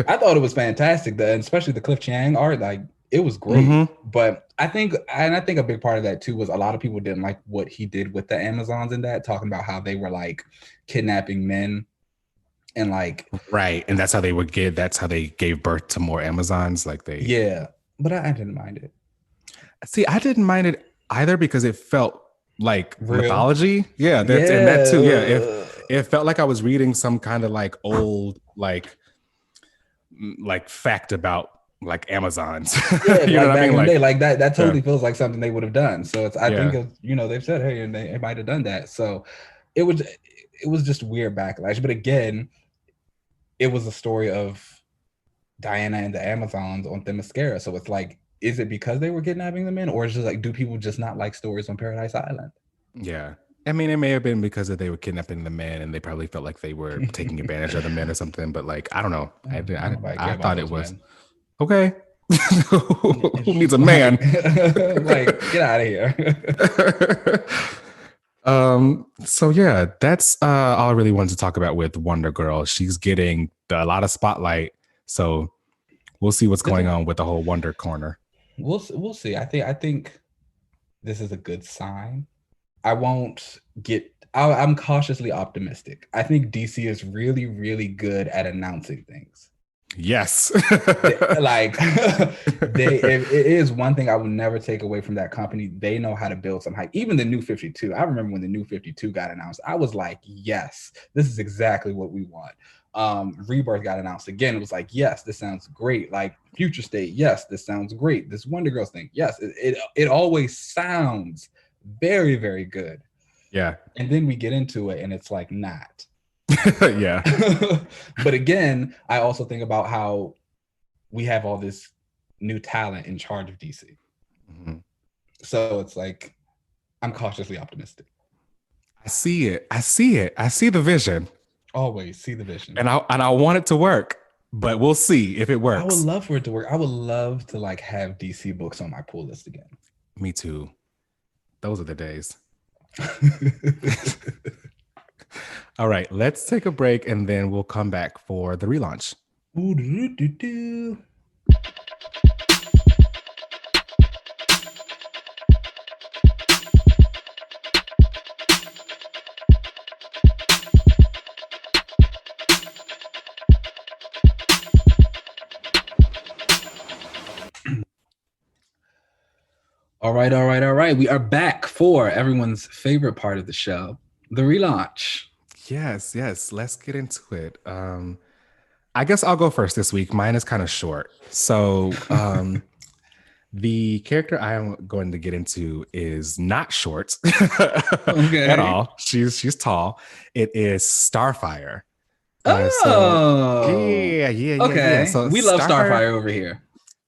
I thought it was fantastic, especially the Cliff Chiang art. Like, it was great. But I think a big part of that too was a lot of people didn't like what he did with the Amazons in that, talking about how they were like kidnapping men. And like, right, and that's how they gave birth to more Amazons. Like but I didn't mind it. See, I didn't mind it either because it felt like real mythology. Yeah, and that too. Yeah, it felt like I was reading some kind of like old like fact about like Amazons. Yeah, you know what I mean? Like that totally feels like something they would have done. So it's I think they've said, hey, and they might have done that. So it was just weird backlash. But again, it was a story of Diana and the Amazons on Themyscira. So it's like, is it because they were kidnapping the men, or is it just like, do people just not like stories on Paradise Island? Yeah. I mean, it may have been because they were kidnapping the men and they probably felt like they were taking advantage of the men or something. But like, I don't know. I thought it was men. Okay. Who needs a man? Like, get out of here. So yeah, that's all I really wanted to talk about with Wonder Girl. She's getting a lot of spotlight. So We'll see what's going on with the whole Wonder Corner. We'll see. I think this is a good sign. I won't get. I'm cautiously optimistic. I think DC is really, really good at announcing things. Yes. Like it is one thing I will never take away from that company. They know how to build some hype. Even the new 52. I remember when the new 52 got announced. I was like, yes, this is exactly what we want. Rebirth got announced again. It was like, yes, this sounds great. Like Future State, yes, this sounds great. This Wonder Girls thing, yes, it always sounds very, very good. Yeah. And then we get into it and it's like not. Yeah. But again, I also think about how we have all this new talent in charge of DC. Mm-hmm. So it's like, I'm cautiously optimistic. I see it. I see the vision. Always see the vision. And I want it to work, but we'll see if it works. I would love for it to work. I would love to like have DC books on my pull list again. Me too. Those are the days. All right, let's take a break and then we'll come back for the relaunch. All right. We are back for everyone's favorite part of the show, the relaunch. Yes. Let's get into it. I guess I'll go first this week. Mine is kind of short. So the character I am going to get into is not short at all. She's tall. It is Starfire. Yeah. Okay. So we love Starfire over here.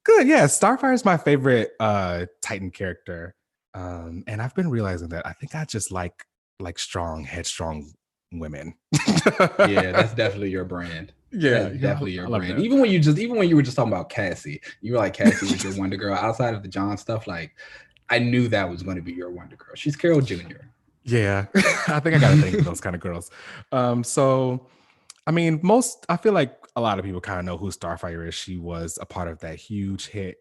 Good. Yeah. Starfire is my favorite Titan character. And I've been realizing that I think I just like strong, headstrong women. Yeah, that's definitely your brand. Yeah, that's definitely your brand. Even when you were just talking about Cassie, you were like, Cassie was your Wonder Girl. Outside of the John stuff, like I knew that was going to be your Wonder Girl. She's Carol Jr. Yeah, I think I got to think of those kind of girls. So, I mean, I feel like a lot of people kind of know who Starfire is. She was a part of that huge hit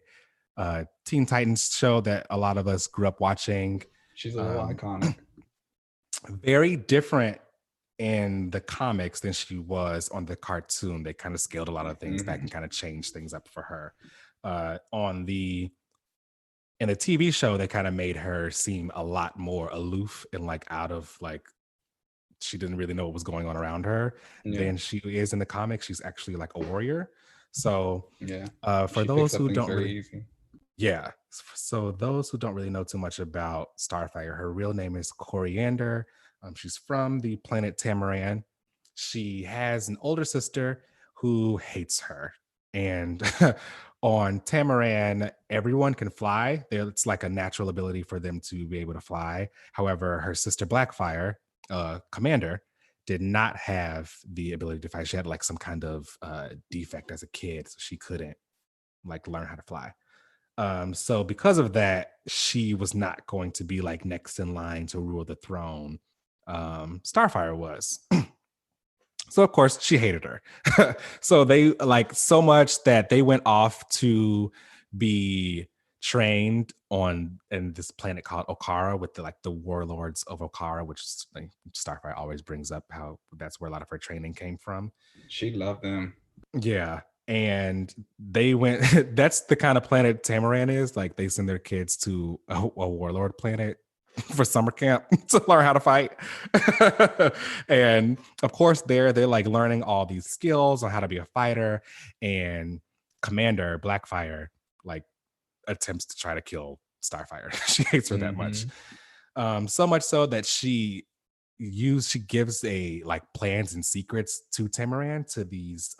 Teen Titans show that a lot of us grew up watching. She's a little iconic. Very different in the comics than she was on the cartoon. They kind of scaled a lot of things back and kind of changed things up for her. In the TV show, they kind of made her seem a lot more aloof and like out of like she didn't really know what was going on around her than she is in the comics. She's actually like a warrior. So for those who don't really easy. Yeah. So those who don't really know too much about Starfire, her real name is Coriander. She's from the planet Tamaran. She has an older sister who hates her. And on Tamaran, everyone can fly. It's like a natural ability for them to be able to fly. However, her sister Blackfire, Commander, did not have the ability to fly. She had like some kind of defect as a kid, so she couldn't like learn how to fly. So because of that, she was not going to be like next in line to rule the throne. Starfire was. So of course she hated her. So they like so much that they went off to be trained in this planet called Okara with the warlords of Okara, which like, Starfire always brings up how that's where a lot of her training came from. She loved them. Yeah. And they went, that's the kind of planet Tamaran is. Like they send their kids to a warlord planet for summer camp to learn how to fight. And of course they're like learning all these skills on how to be a fighter. And Commander Blackfire like attempts to try to kill Starfire. She hates her that much. So much so that she gives a like plans and secrets to Tamaran to these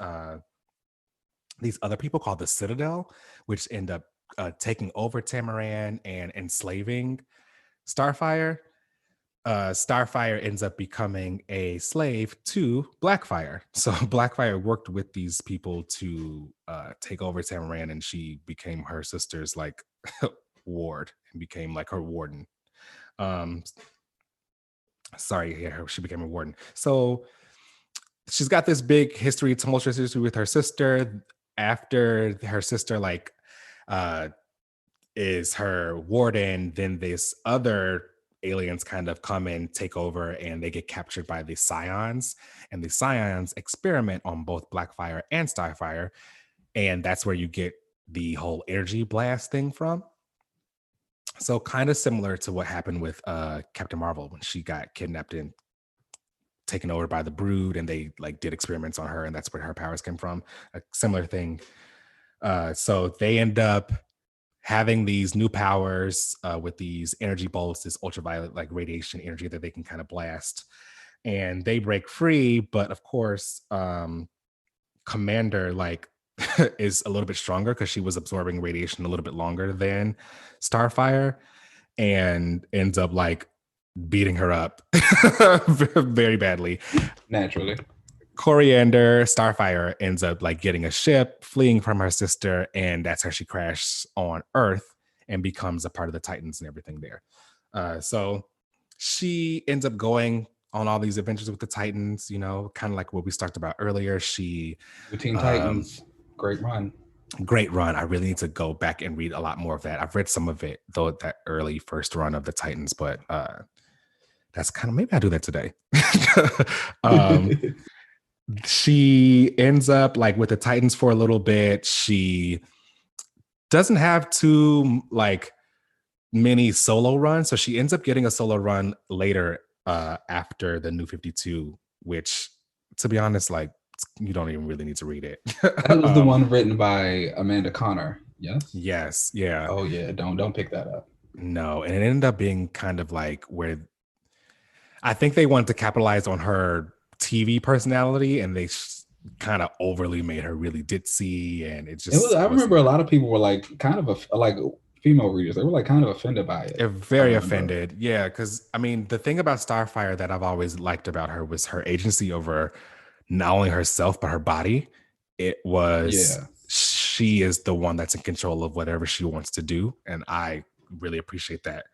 other people called the Citadel, which end up taking over Tamaran and enslaving Starfire. Starfire ends up becoming a slave to Blackfire. So Blackfire worked with these people to take over Tamaran, and she became her sister's like ward and became like her warden. She became a warden. So she's got this big tumultuous history with her sister. after her sister like uh is her warden, then this other aliens kind of come and take over, and they get captured by the Scions, and the Scions experiment on both Blackfire and Starfire, and that's where you get the whole energy blast thing from. So kind of similar to what happened with Captain Marvel when she got kidnapped and taken over by the Brood, and they like did experiments on her, and that's where her powers came from. A similar thing. So they end up having these new powers with these energy bolts, this ultraviolet like radiation energy that they can kind of blast, and they break free. But of course, Commander like is a little bit stronger because she was absorbing radiation a little bit longer than Starfire, and ends up like beating her up very badly. Naturally. Coriander, Starfire, ends up like getting a ship, fleeing from her sister, and that's how she crashes on Earth and becomes a part of the Titans and everything there. So she ends up going on all these adventures with the Titans, you know, kind of like what we talked about earlier. She Teen Titans, great run. Great run. I really need to go back and read a lot more of that. I've read some of it, though, that early first run of the Titans, but that's kind of, maybe I'll do that today. She ends up like with the Titans for a little bit. She doesn't have too like many solo runs, so she ends up getting a solo run later after the New 52, which, to be honest, like you don't even really need to read it. That was the one written by Amanda Connor. Yes. Yes. Yeah. Oh yeah. Don't pick that up. No, and it ended up being kind of like where I think they wanted to capitalize on her TV personality, and they kind of overly made her really ditzy, and it just. I remember a lot of people were like kind of like female readers. They were like kind of offended by it. They're very offended, yeah. Because I mean, the thing about Starfire that I've always liked about her was her agency over not only herself but her body. It was she is the one that's in control of whatever she wants to do, and I really appreciate that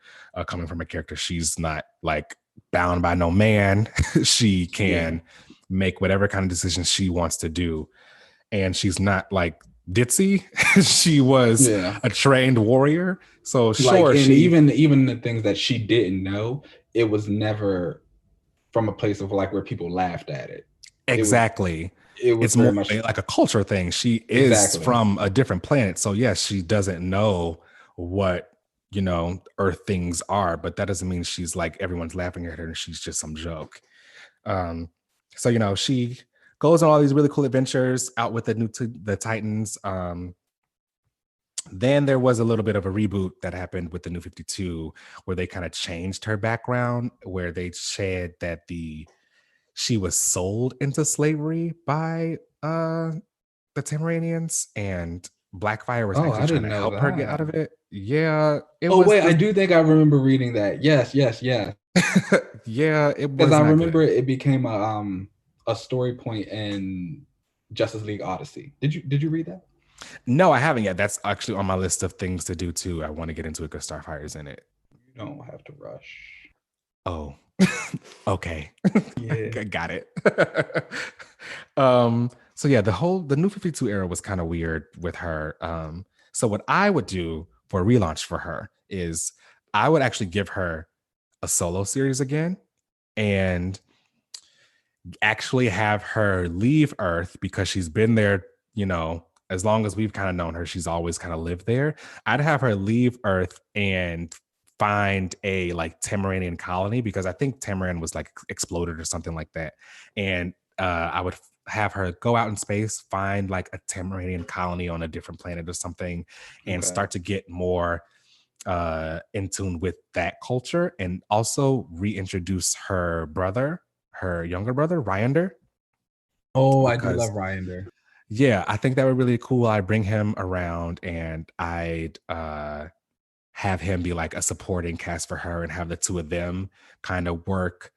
coming from a character. She's not like bound by no man. She can make whatever kind of decisions she wants to do, and she's not like ditzy. She was a trained warrior, so sure. Like, and even the things that she didn't know, it was never from a place of like where people laughed at it. Exactly. It was it's more much like a culture thing. She is from a different planet, so yes, she doesn't know what, you know, Earth things are, but that doesn't mean she's like everyone's laughing at her and she's just some joke. So, you know, she goes on all these really cool adventures out with the Titans. Then there was a little bit of a reboot that happened with the New 52 where they kind of changed her background, where they said that she was sold into slavery by the Tamaranians, and Blackfire was actually trying to help her get out of it. Yeah. I do think I remember reading that. Yes. Yeah, it was. Because I remember it became a story point in Justice League Odyssey. Did you read that? No, I haven't yet. That's actually on my list of things to do too. I want to get into it because Starfire's in it. You don't have to rush. Oh, okay. Yeah. Got it. So yeah, the New 52 era was kind of weird with her. So what I would do for a relaunch for her is I would actually give her a solo series again and actually have her leave Earth, because she's been there, you know, as long as we've kind of known her, she's always kind of lived there. I'd have her leave Earth and find a like Tamaranian colony, because I think Tamaran was like exploded or something like that. And I would have her go out in space, find like a Tamaranian colony on a different planet or something, and start to get more in tune with that culture, and also reintroduce her younger brother, Ryander. Oh, I do love Ryander. Yeah, I think that would be really cool. I'd bring him around and I'd have him be like a supporting cast for her, and have the two of them kind of work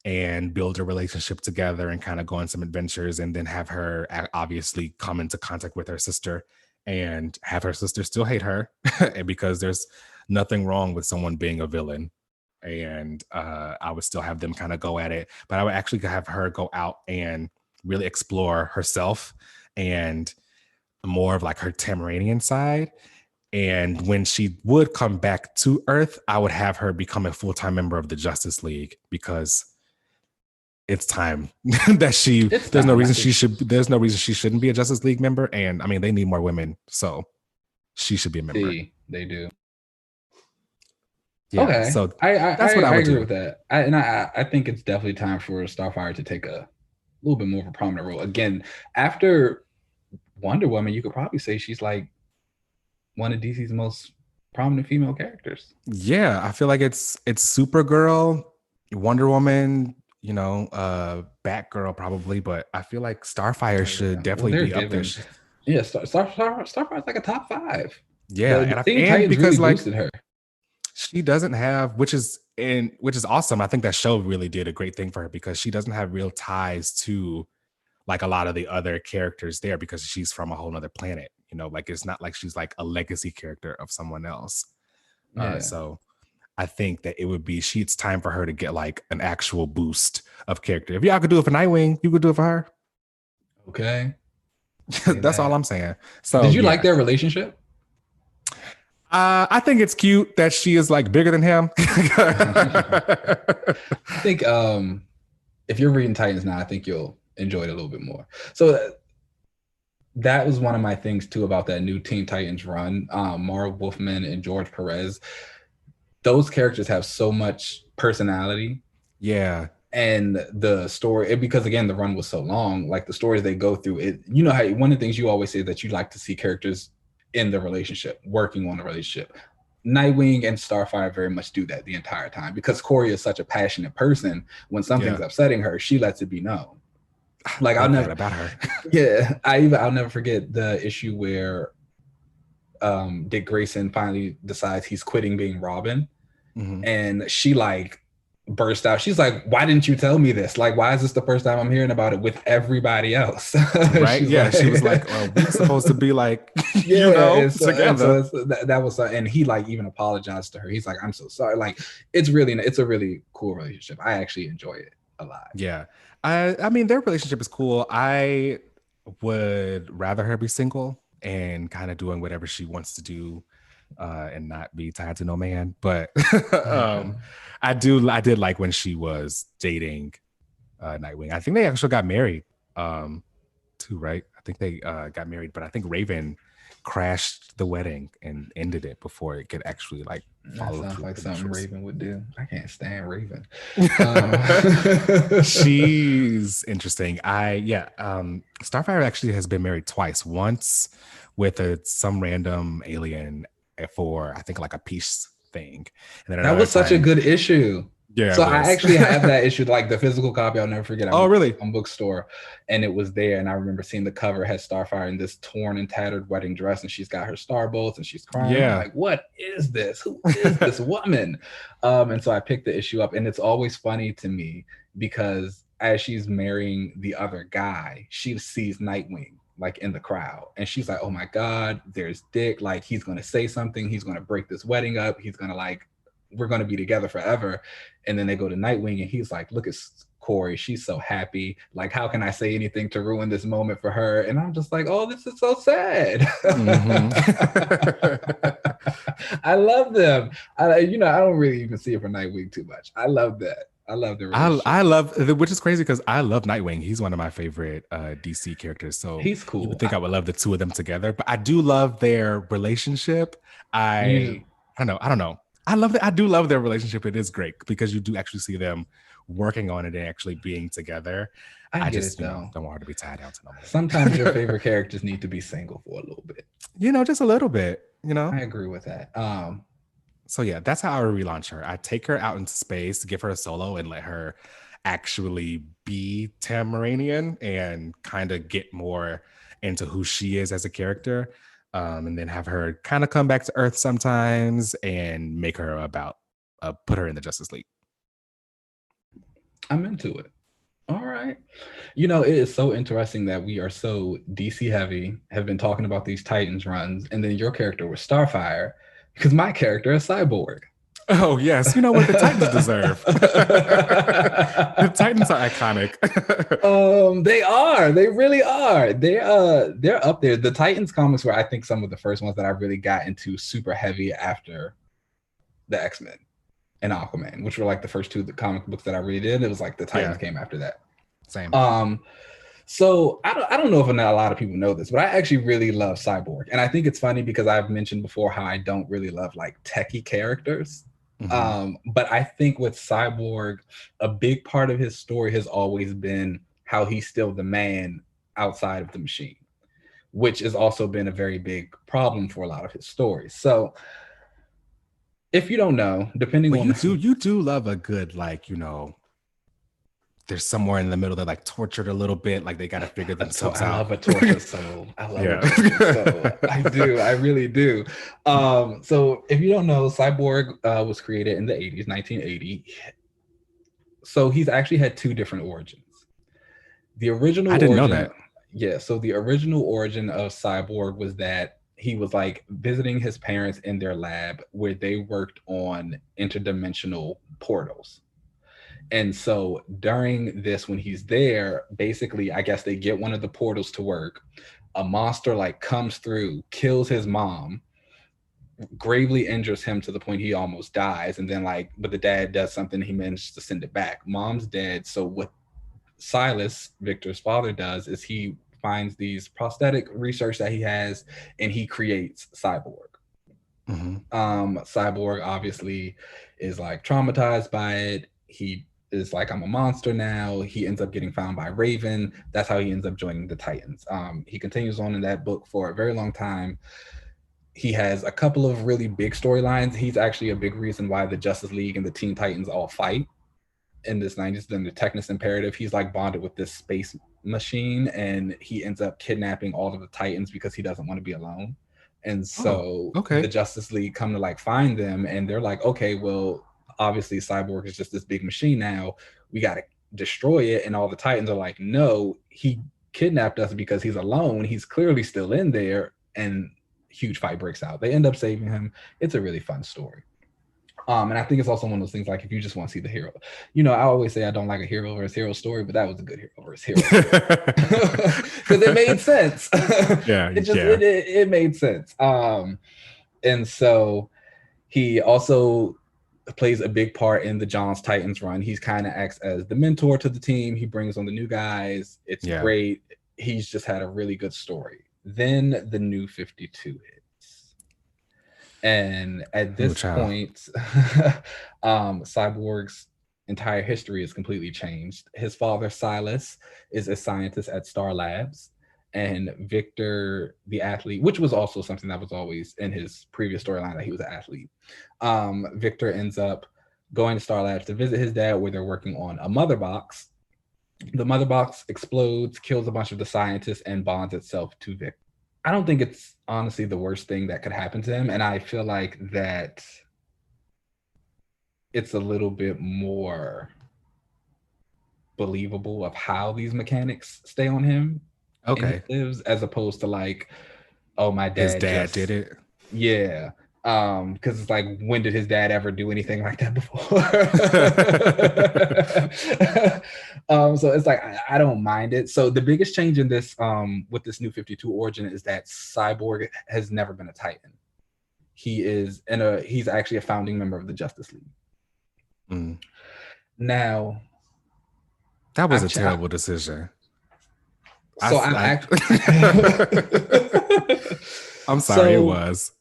and build a relationship together and kind of go on some adventures, and then have her obviously come into contact with her sister and have her sister still hate her because there's nothing wrong with someone being a villain. And I would still have them kind of go at it, but I would actually have her go out and really explore herself and more of like her Tamaranian side. And when she would come back to Earth, I would have her become a full-time member of the Justice League, because it's time that there's no reason she shouldn't be a Justice League member. And I mean, they need more women, so she should be a member. They do. Yeah, okay. So that's what I would agree with that. I think it's definitely time for Starfire to take a little bit more of a prominent role. Again, after Wonder Woman, you could probably say she's like one of DC's most prominent female characters. Yeah, I feel like it's Supergirl, Wonder Woman, you know, Batgirl probably, but I feel like Starfire should definitely be up there. Yeah, Starfire's like a top 5. Yeah, and because really boosted her. She doesn't have, which is awesome. I think that show really did a great thing for her, because she doesn't have real ties to like a lot of the other characters there, because she's from a whole other planet. You know, like it's not like she's like a legacy character of someone else. Yeah. So I think that it's time for her to get like an actual boost of character. If y'all could do it for Nightwing, you could do it for her. Okay. That's all I'm saying. So did you like their relationship? I think it's cute that she is like bigger than him. I think if you're reading Titans now, I think you'll enjoy it a little bit more. So that was one of my things too about that new Teen Titans run. Mara Wolfman and George Perez, those characters have so much personality. Yeah. And the story, because again, the run was so long, like the stories they go through, it, you know how one of the things you always say that you like to see characters in the relationship, working on the relationship. Nightwing and Starfire very much do that the entire time, because Corey is such a passionate person. When something's upsetting her, she lets it be known. Like I'll never about her. Yeah, I'll never forget the issue where Dick Grayson finally decides he's quitting being Robin, and she like burst out. She's like, "Why didn't you tell me this? Like, why is this the first time I'm hearing about it with everybody else?" Right? Yeah, like, she was like, "Well, we're supposed to be like, you know, together." That was, and he like even apologized to her. He's like, "I'm so sorry." Like, it's a really cool relationship. I actually enjoy it a lot. Yeah, I mean, their relationship is cool. I would rather her be single and kind of doing whatever she wants to do, and not be tied to no man. But I did like when she was dating Nightwing. I think they actually got married too, right? I think they got married, but I think Raven crashed the wedding and ended it before it could actually like follow. That sounds like something Raven would do. I can't stand Raven. She's interesting. Starfire actually has been married twice. Once with some random alien for I think like a peace thing. And then that was such a good issue. Yeah. So I actually have that issue, like the physical copy. I'll never forget. Really? On bookstore, and it was there. And I remember seeing the cover had Starfire in this torn and tattered wedding dress, and she's got her star bolts, and she's crying. Yeah. I'm like, what is this? Who is this woman? And so I picked the issue up, and it's always funny to me because as she's marrying the other guy, she sees Nightwing like in the crowd, and she's like, oh my God, there's Dick. Like he's gonna say something. He's gonna break this wedding up. He's gonna like, we're going to be together forever. And then they go to Nightwing and he's like, look at Corey. She's so happy. Like, how can I say anything to ruin this moment for her? And I'm just like, oh, this is so sad. I love them. I don't really even see it for Nightwing too much. I love that. I love the relationship. I love, which is crazy because I love Nightwing. He's one of my favorite DC characters. So he's cool. You would think I would love the two of them together, but I do love their relationship. I don't know. I do love their relationship. It is great because you do actually see them working on it and actually being together. I just don't want her to be tied down to no more. Sometimes your favorite characters need to be single for a little bit. Just a little bit, I agree with that. So yeah, that's how I relaunch her. I take her out into space, give her a solo and let her actually be Tamaranian and kind of get more into who she is as a character. And then have her kind of come back to Earth sometimes and make her put her in the Justice League. I'm into it. All right. It is so interesting that we are so DC heavy, have been talking about these Titans runs, and then your character was Starfire, because my character is Cyborg. Oh, yes. You know what the Titans deserve. The Titans are iconic. They are. They really are. They're up there. The Titans comics were, I think, some of the first ones that I really got into super heavy after the X-Men and Aquaman, which were like the first two comic books that I really did. It was like the Titans came after that. Same. So I don't know if a lot of people know this, but I actually really love Cyborg. And I think it's funny because I've mentioned before how I don't really love like techie characters. But I think with Cyborg, a big part of his story has always been how he's still the man outside of the machine, which has also been a very big problem for a lot of his stories. So if you don't know, depending on you do love a good, like, you know, there's somewhere in the middle they're like tortured a little bit, like they got to figure themselves out. I love a tortured soul. I love a tortured soul. I do. I really do. So if you don't know, Cyborg was created in the 80s, 1980. So he's actually had two different origins. The original I didn't know that. Yeah. So the original origin of Cyborg was that he was like visiting his parents in their lab where they worked on interdimensional portals. And so during this, when he's there, basically, I guess they get one of the portals to work. A monster like comes through, kills his mom, gravely injures him to the point he almost dies. And then like, but the dad does something, he manages to send it back. Mom's dead. So what Silas, Victor's father, does is he finds these prosthetic research that he has and he creates Cyborg. Cyborg obviously is like traumatized by it. He is like, I'm a monster now. He ends up getting found by Raven. That's how he ends up joining the Titans. He continues on in that book for a very long time. He has a couple of really big storylines. He's actually a big reason why the Justice League and the Teen Titans all fight in this 90s. Then the Technus Imperative, he's like bonded with this space machine and he ends up kidnapping all of the Titans because he doesn't want to be alone. And so the Justice League come to like find them and they're like, okay, well, obviously Cyborg is just this big machine now. We got to destroy it. And all the Titans are like, no, he kidnapped us because he's alone. He's clearly still in there. And huge fight breaks out. They end up saving him. It's a really fun story. And I think it's also one of those things like if you just want to see the hero, you know, I always say I don't like a hero versus hero story, but that was a good hero versus hero because it made sense. It made sense. And so he also plays a big part in the Johns Titans run. He's kind of acts as the mentor to the team. He brings on the new guys. It's great. He's just had a really good story. Then the New 52 hits. And at this point, Cyborg's entire history is completely changed. His father, Silas, is a scientist at Star Labs. And Victor, the athlete, which was also something that was always in his previous storyline, that he was an athlete. Victor ends up going to Star Labs to visit his dad, where they're working on a mother box. The mother box explodes, kills a bunch of the scientists, and bonds itself to Victor. I don't think it's honestly the worst thing that could happen to him. And I feel like that it's a little bit more believable of how these mechanics stay on him. Lives, as opposed to like, oh, my dad, his dad did it. Yeah. Because it's like, when did his dad ever do anything like that before? So it's like I don't mind it. So the biggest change in this with this New 52 origin is that Cyborg has never been a Titan. He's actually a founding member of the Justice League. Now, that was a terrible decision. So I'm sorry, it was.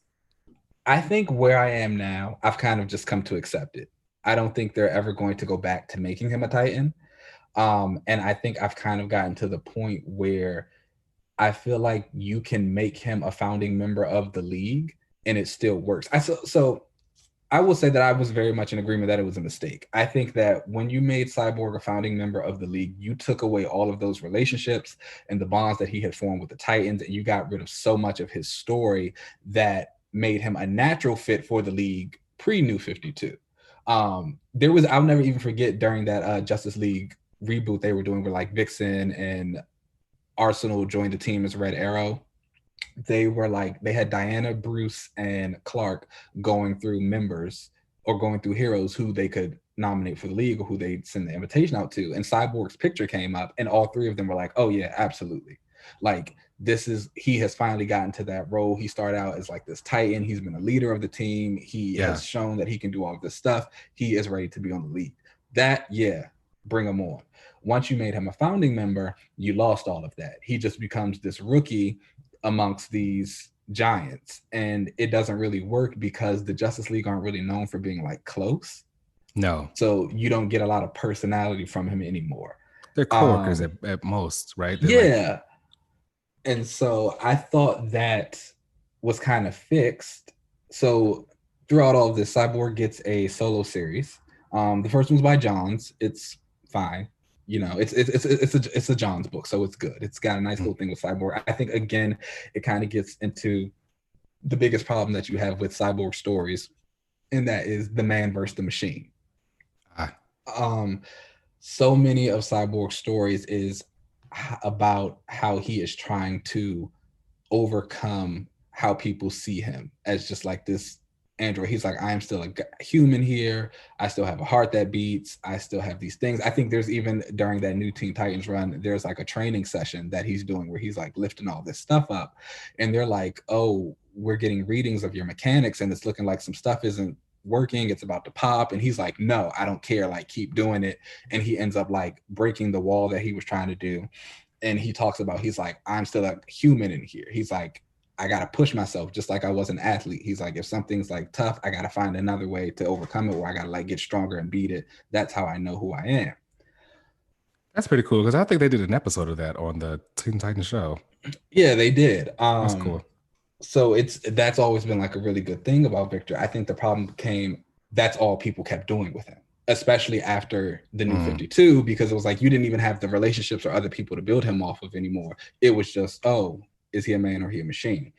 I think where I am now, I've kind of just come to accept it. I don't think they're ever going to go back to making him a Titan. And I think I've kind of gotten to the point where I feel like you can make him a founding member of the league and it still works. So I will say that I was very much in agreement that it was a mistake. I think that when you made Cyborg a founding member of the league, you took away all of those relationships and the bonds that he had formed with the Titans, and you got rid of so much of his story that made him a natural fit for the league pre-New 52. I'll never even forget during that Justice League reboot they were doing where like Vixen and Arsenal joined the team as Red Arrow. They had Diana, Bruce, and Clark going through members or going through heroes who they could nominate for the league or who they send the invitation out to. And Cyborg's picture came up, and all three of them were like, "Oh yeah, absolutely." Like, he has finally gotten to that role. He started out as like this Titan. He's been a leader of the team. He has shown that he can do all of this stuff. He is ready to be on the league. That, yeah, bring him on. Once you made him a founding member, you lost all of that. He just becomes this rookie amongst these giants, and it doesn't really work because the Justice League aren't really known for being like close. No. So you don't get a lot of personality from him anymore. They're coworkers at most, right? They're like, and so I thought that was kind of fixed. So throughout all of this, Cyborg gets a solo series. The first one's by Johns. It's fine. It's a Johns book, so it's good. It's got a nice little thing with Cyborg. I think, again, it kind of gets into the biggest problem that you have with Cyborg stories, and that is the man versus the machine. So many of Cyborg's stories is about how he is trying to overcome how people see him as just like this android. He's like, I am still a human here. I still have a heart that beats. I still have these things. I think there's even during that new Teen Titans run, there's like a training session that he's doing where he's like lifting all this stuff up, and they're like, oh, we're getting readings of your mechanics and it's looking like some stuff isn't working, it's about to pop. And he's like, no, I don't care, like keep doing it. And he ends up like breaking the wall that he was trying to do. And he talks about, he's like, I'm still a human in here. He's like, I gotta push myself just like I was an athlete. He's like, if something's like tough, I gotta find another way to overcome it, or I gotta like get stronger and beat it. That's how I know who I am. That's pretty cool, because I think they did an episode of that on the Teen Titans show. Yeah, they did. That's cool. So that's always been like a really good thing about Victor. I think the problem came, that's all people kept doing with him, especially after the New 52, because it was like you didn't even have the relationships or other people to build him off of anymore. It was just, oh, is he a man or he a machine?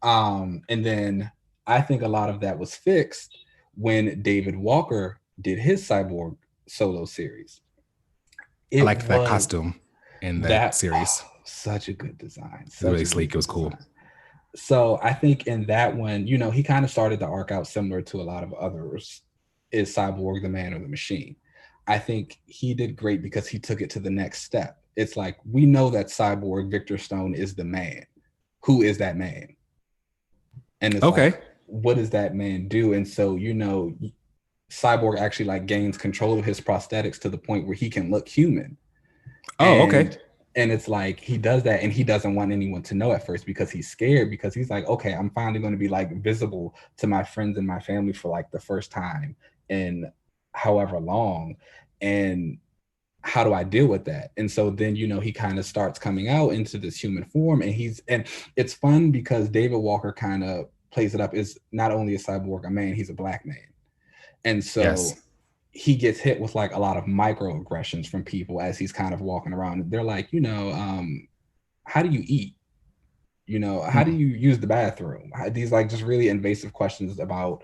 And then I think a lot of that was fixed when David Walker did his Cyborg solo series. I liked that costume in that series. Such a good design. It was really sleek. It was cool. So I think in that one, he kind of started the arc out similar to a lot of others. Is Cyborg the man or the machine? I think he did great because he took it to the next step. It's like, we know that Cyborg, Victor Stone, is the man. Who is that man? And it's okay, like, what does that man do? And so, Cyborg actually like gains control of his prosthetics to the point where he can look human. Okay. And it's like, he does that and he doesn't want anyone to know at first because he's scared, because he's like, okay, I'm finally going to be like visible to my friends and my family for like the first time in however long. And how do I deal with that? And so then, he kind of starts coming out into this human form, and it's fun because David Walker kind of plays it up as not only a cyborg, a man, he's a black man. And so he gets hit with like a lot of microaggressions from people as he's kind of walking around. They're like, how do you eat? How do you use the bathroom? These like just really invasive questions about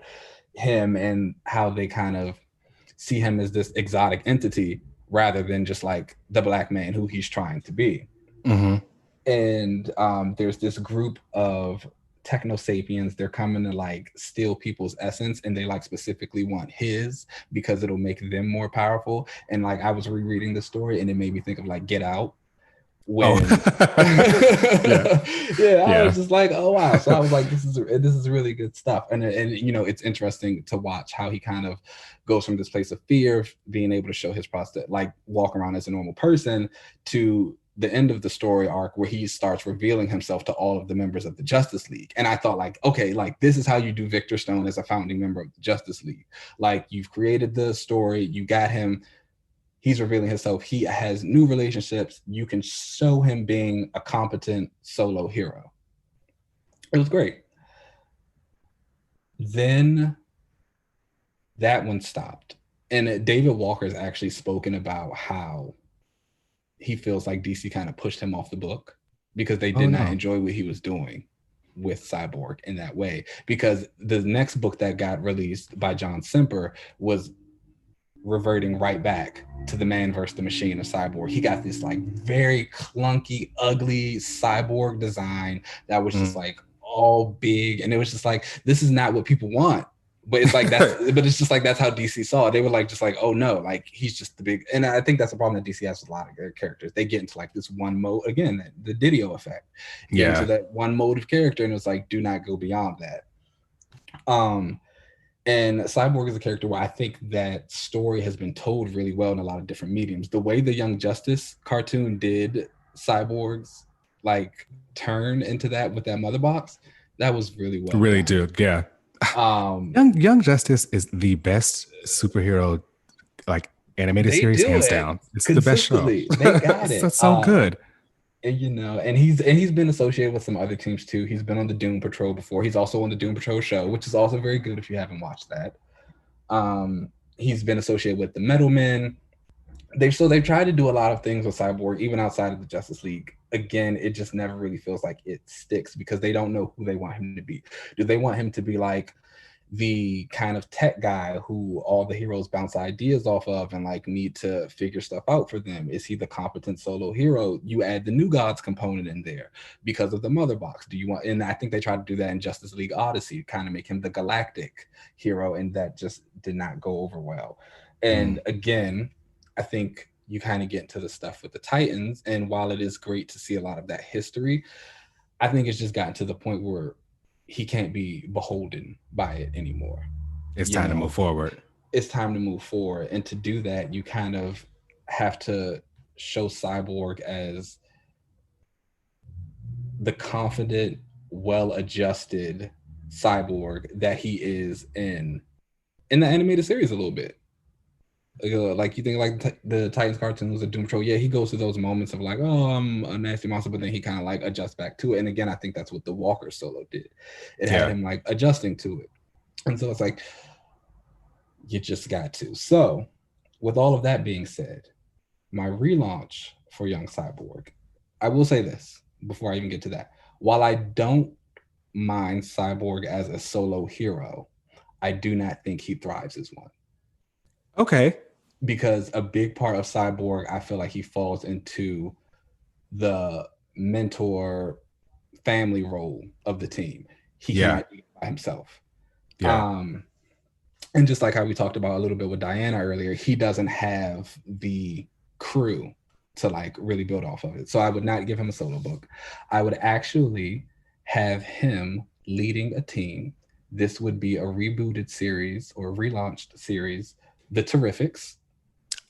him and how they kind of see him as this exotic entity rather than just like the black man who he's trying to be. And there's this group of techno sapiens. They're coming to like steal people's essence, and they like specifically want his because it'll make them more powerful. And like, I was rereading the story and it made me think of like Get Out. When I was just like, oh wow. So I was like, this is really good stuff. And it's interesting to watch how he kind of goes from this place of fear of being able to show his prosthetic, like walk around as a normal person, to the end of the story arc where he starts revealing himself to all of the members of the Justice League. And I thought like, okay, like this is how you do Victor Stone as a founding member of the Justice League. Like, you've created the story, you got him, he's revealing himself, he has new relationships, you can show him being a competent solo hero. It was great. Then that one stopped. And David Walker's actually spoken about how he feels like DC kind of pushed him off the book because they did not enjoy what he was doing with Cyborg in that way. Because the next book that got released by John Semper was reverting right back to the man versus the machine of Cyborg. He got this like very clunky, ugly Cyborg design that was just like all big. And it was just like, this is not what people want. But it's like but it's just like that's how DC saw it. They were like just like, oh no, like he's just the big. And I think that's the problem that DC has with a lot of their characters. They get into like this one mode again, the Didio effect. Get into that one mode of character, and it's like do not go beyond that. And Cyborg is a character where I think that story has been told really well in a lot of different mediums. The way the Young Justice cartoon did Cyborg's like turn into that with that mother box, that was really well really done. do, yeah. Young Justice is the best superhero like animated series, hands down. It's the best show. They got it. It's so good. And you know, and he's been associated with some other teams too. He's been on the Doom Patrol before. He's also on the Doom Patrol show, which is also very good if you haven't watched that. He's been associated with the Metal Men. They've tried to do a lot of things with Cyborg, even outside of the Justice League. Again, it just never really feels like it sticks because they don't know who they want him to be. Do they want him to be like the kind of tech guy who all the heroes bounce ideas off of and like need to figure stuff out for them? Is he the competent solo hero? You add the New Gods component in there because of the mother box. Do you want, and I think they tried to do that in Justice League Odyssey, kind of make him the galactic hero, and that just did not go over well. And again, I think you kind of get into the stuff with the Titans, and while it is great to see a lot of that history, I think it's just gotten to the point where he can't be beholden by it anymore. It's time to move forward. It's time to move forward. And to do that, you kind of have to show Cyborg as the confident, well-adjusted Cyborg that he is in the animated series a little bit. Like you think like the Titans cartoons, the Doom Patrol, yeah, he goes through those moments of like, oh, I'm a nasty monster, but then he kind of like adjusts back to it. And again, I think that's what the Walker solo did. It had him like adjusting to it. And so it's like, you just got to. So with all of that being said, my relaunch for Young Cyborg, I will say this before I even get to that. While I don't mind Cyborg as a solo hero, I do not think he thrives as one. Okay. Because a big part of Cyborg, I feel like he falls into the mentor family role of the team. He cannot do it by himself. And just like how we talked about a little bit with Diana earlier, he doesn't have the crew to like really build off of it. So I would not give him a solo book. I would actually have him leading a team. This would be a rebooted series or relaunched series, The Terrifics.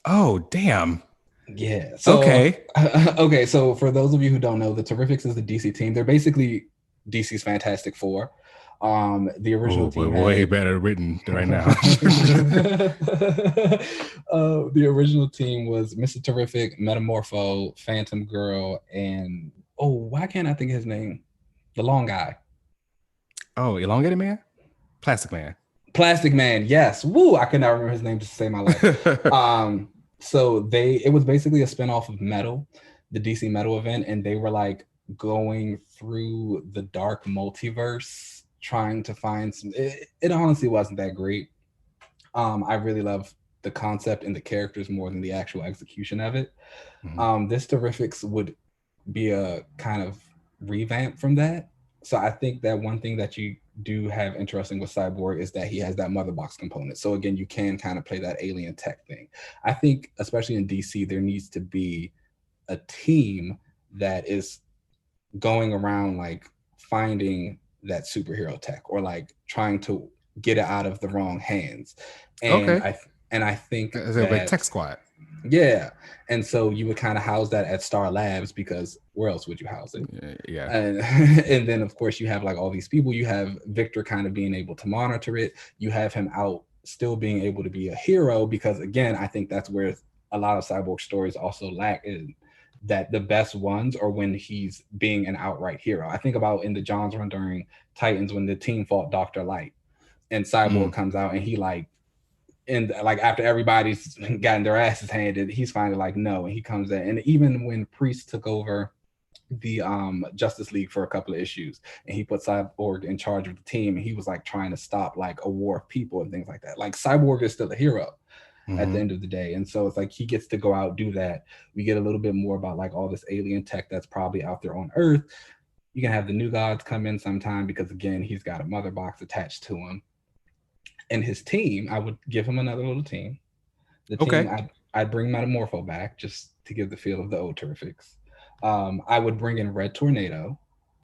Oh, damn. Yeah. So, okay. So for those of you who don't know, the Terrifics is the DC team. They're basically DC's Fantastic Four. The original team way better written right now. The original team was Mr. Terrific, Metamorpho, Phantom Girl, and why can't I think of his name? The long guy. Oh, Elongated Man? Plastic Man. Plastic Man, yes. Woo! I could not remember his name just to save my life. So it was basically a spinoff of Metal, the DC Metal event, and they were like going through the dark multiverse, trying to find some. It honestly wasn't that great. I really love the concept and the characters more than the actual execution of it. This Terrifics would be a kind of revamp from that. So I think that one thing that you do have interesting with Cyborg is that he has that mother box component. So again, you can kind of play that alien tech thing. I think, especially in DC, there needs to be a team that is going around like finding that superhero tech or like trying to get it out of the wrong hands. And I think that Tech Squad. Yeah. And so you would kind of house that at Star Labs because where else would you house it? Yeah. And then of course you have like all these people. You have Victor kind of being able to monitor it. You have him out still being able to be a hero because again, I think that's where a lot of Cyborg stories also lack in that the best ones are when he's being an outright hero. I think about in the Johns run during Titans when the team fought Dr. Light and Cyborg comes out and he like, and like after everybody's gotten their asses handed, he's finally like, no. And he comes in. And even when Priest took over the Justice League for a couple of issues and he put Cyborg in charge of the team, and he was like trying to stop like a war of people and things like that. Like Cyborg is still a hero at the end of the day. And so it's like he gets to go out, do that. We get a little bit more about like all this alien tech that's probably out there on Earth. You can have the New Gods come in sometime because again, he's got a mother box attached to him. And his team, I would give him another little team. The Okay. team, I'd bring Metamorpho back just to give the feel of the old Terrifics. I would bring in Red Tornado,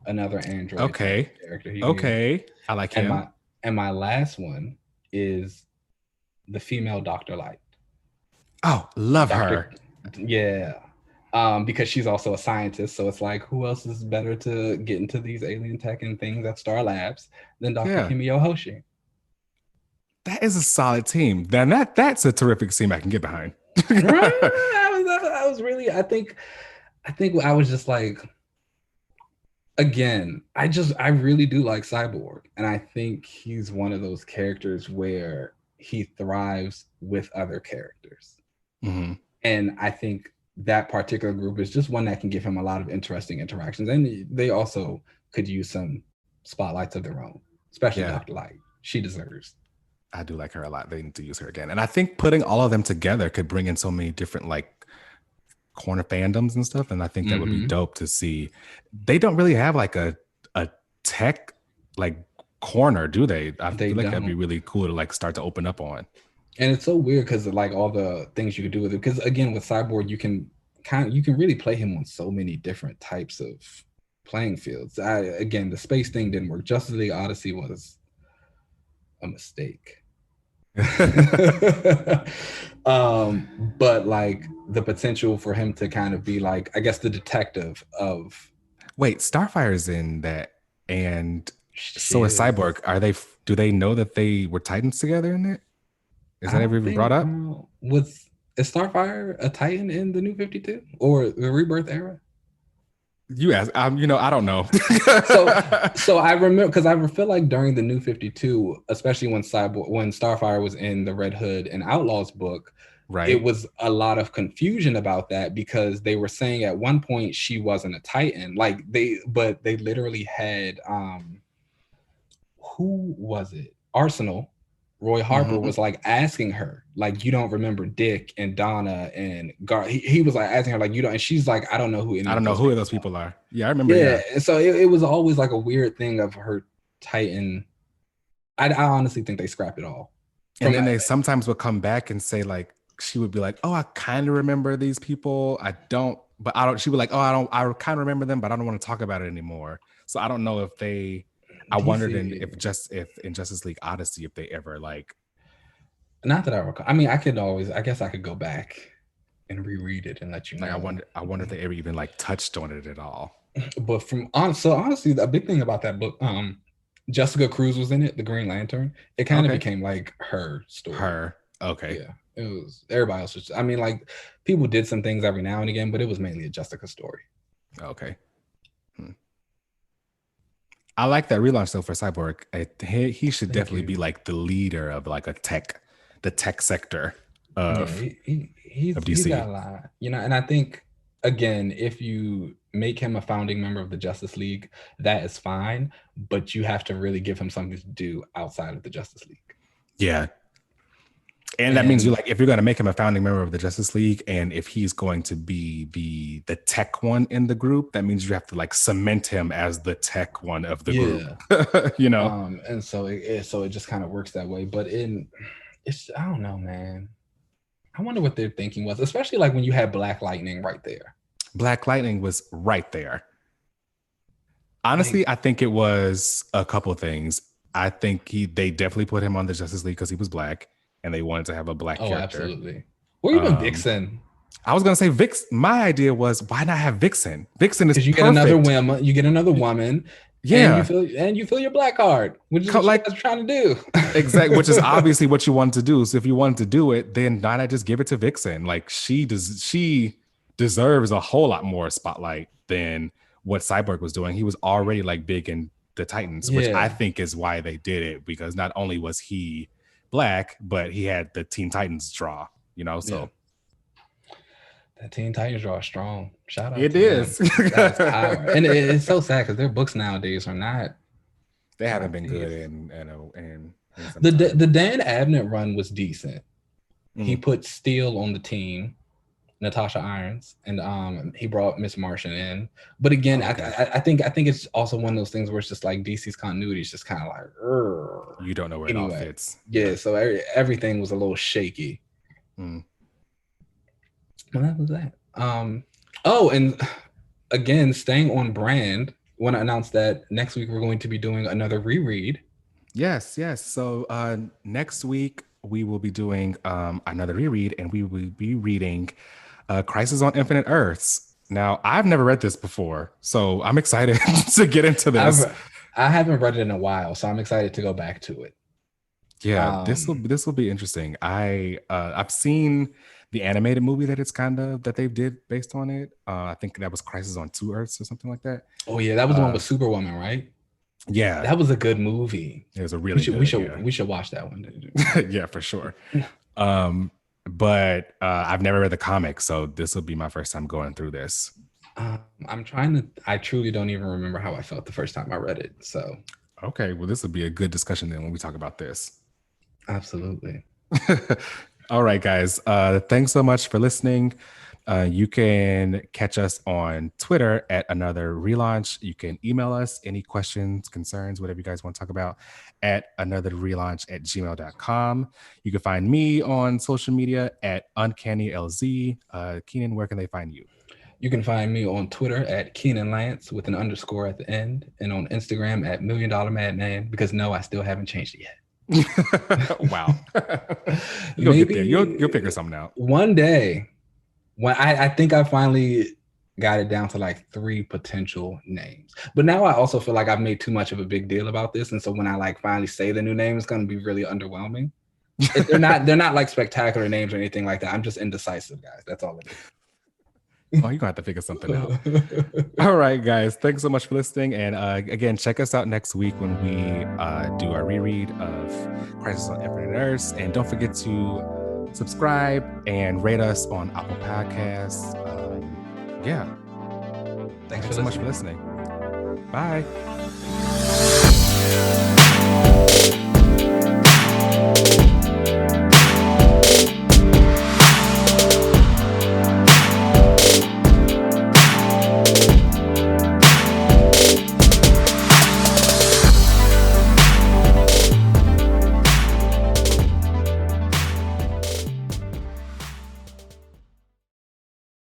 another android type Okay. character he can use. Okay. I like And him. my last one is the female Dr. Light. Oh, love Dr. her. Yeah. Because she's also a scientist, so it's like, who else is better to get into these alien tech and things at Star Labs than Dr. Yeah. Himio Hoshi? That is a solid team. Then that's a terrific team I can get behind. I was really, I think I was just like, again, I really do like Cyborg, and I think he's one of those characters where he thrives with other characters. Mm-hmm. And I think that particular group is just one that can give him a lot of interesting interactions, and they also could use some spotlights of their own, especially Dr. Light. She deserves. I do like her a lot. They need to use her again. And I think putting all of them together could bring in so many different like corner fandoms and stuff. And I think that would be dope to see. They don't really have like a tech like corner, do they? I feel like that'd be really cool to like start to open up on. And it's so weird because like all the things you could do with it. Because again, with Cyborg, you can really play him on so many different types of playing fields. Again, the space thing didn't work. Justice League Odyssey was a mistake. But like the potential for him to kind of be like, I guess, the detective of. Wait, Starfire's in that, and so is Cyborg. Do they know that they were Titans together in it? Is that ever even brought up? Is Starfire a Titan in the New 52 or the Rebirth era? You ask. I don't know. so I remember, because I feel like during the New 52, especially when Starfire was in the Red Hood and Outlaws book, right, it was a lot of confusion about that, because they were saying at one point she wasn't a Titan. Like they literally had who was it? Arsenal. Roy Harper was like asking her, like, you don't remember Dick and Donna and Gar. He was like asking her, like, you don't, and she's like, I don't know who those people are. Yeah, I remember. Yeah. And so it was always like a weird thing of her Titan. I honestly think they scrapped it all. And then they sometimes would come back and say, like, she would be like, oh, I kind of remember these people. I don't, but I don't. She would like, oh, I kind of remember them, but I don't want to talk about it anymore. So I don't know if they. I wondered if in Justice League Odyssey, if they ever like. Not that I recall. I mean, I guess I could go back and reread it and let you know. Like, I wonder if they ever even like touched on it at all. But honestly, the big thing about that book, Jessica Cruz was in it, the Green Lantern. It kind of became like her story. Okay. Yeah. It was, everybody else was, I mean, like, people did some things every now and again, but it was mainly a Jessica story. Okay. I like that relaunch though for Cyborg. He should definitely be like the leader of like the tech sector of he's DC. He's got a lot, and I think, again, if you make him a founding member of the Justice League, that is fine, but you have to really give him something to do outside of the Justice League. Yeah. And that means if you're going to make him a founding member of the Justice League, and if he's going to be the tech one in the group, that means you have to like cement him as the tech one of the group. And so it just kind of works that way. But I don't know, man. I wonder what their thinking was, especially like when you had Black Lightning right there. Black Lightning was right there. Honestly, I think it was a couple of things. I think they definitely put him on the Justice League because he was black, and they wanted to have a black character. Absolutely. Or even Vixen. I was gonna say Vixen. My idea was, why not have Vixen? Vixen is perfect. Get another woman. You get another woman. Yeah. And you fill your black card, which is what you guys trying to do. Exactly, which is obviously what you wanted to do. So if you wanted to do it, then why not just give it to Vixen? Like, she deserves a whole lot more spotlight than what Cyborg was doing. He was already like big in the Titans, which I think is why they did it, because not only was he black, but he had the Teen Titans draw, so that Teen Titans draw is strong. Shout out. It is. That's power. And it's so sad because their books nowadays are not. They haven't been good in the Dan Abnett run was decent. He put Steel on the team. Natasha Irons, and he brought Miss Martian in. But again, I think it's also one of those things where it's just like DC's continuity is just kind of like, you don't know where it all fits. Yeah, so everything was a little shaky. Well, that was that. Oh, and again, staying on brand, want to announce that next week we're going to be doing another reread. Yes. So next week we will be doing another reread, and we will be reading Crisis on Infinite Earths. Now, I've never read this before, so I'm excited to get into this. I haven't read it in a while, so I'm excited to go back to it. Yeah, this will be interesting. I've seen the animated movie that they did based on it. I think that was Crisis on Two Earths or something like that. Oh yeah, that was the one with Superwoman, right? Yeah, that was a good movie. It was a really we should watch that one. Yeah, for sure. But I've never read the comic, so this will be my first time going through this. I truly don't even remember how I felt the first time I read it. So okay, well, this will be a good discussion then when we talk about this. Absolutely. All right, guys. Thanks so much for listening. You can catch us on Twitter at Another Relaunch. You can email us any questions, concerns, whatever you guys want to talk about at anotherrelaunch@gmail.com. You can find me on social media at UncannyLZ. Keenan, where can they find you? You can find me on Twitter at Keenan Lance with an underscore at the end, and on Instagram at $1 Million Madman, because no, I still haven't changed it yet. Wow. You'll get there. You'll figure something out. One day, when I think I finally got it down to like 3 potential names. But now I also feel like I've made too much of a big deal about this. And so when I like finally say the new name, it's gonna be really underwhelming. They're not like spectacular names or anything like that. I'm just indecisive, guys. That's all it is. Oh, you're gonna have to figure something out. All right, guys. Thanks so much for listening. And again, check us out next week when we do our reread of Crisis on Infinite Earths. And don't forget to subscribe and rate us on Apple Podcasts. Yeah. Thanks so much for listening. Bye.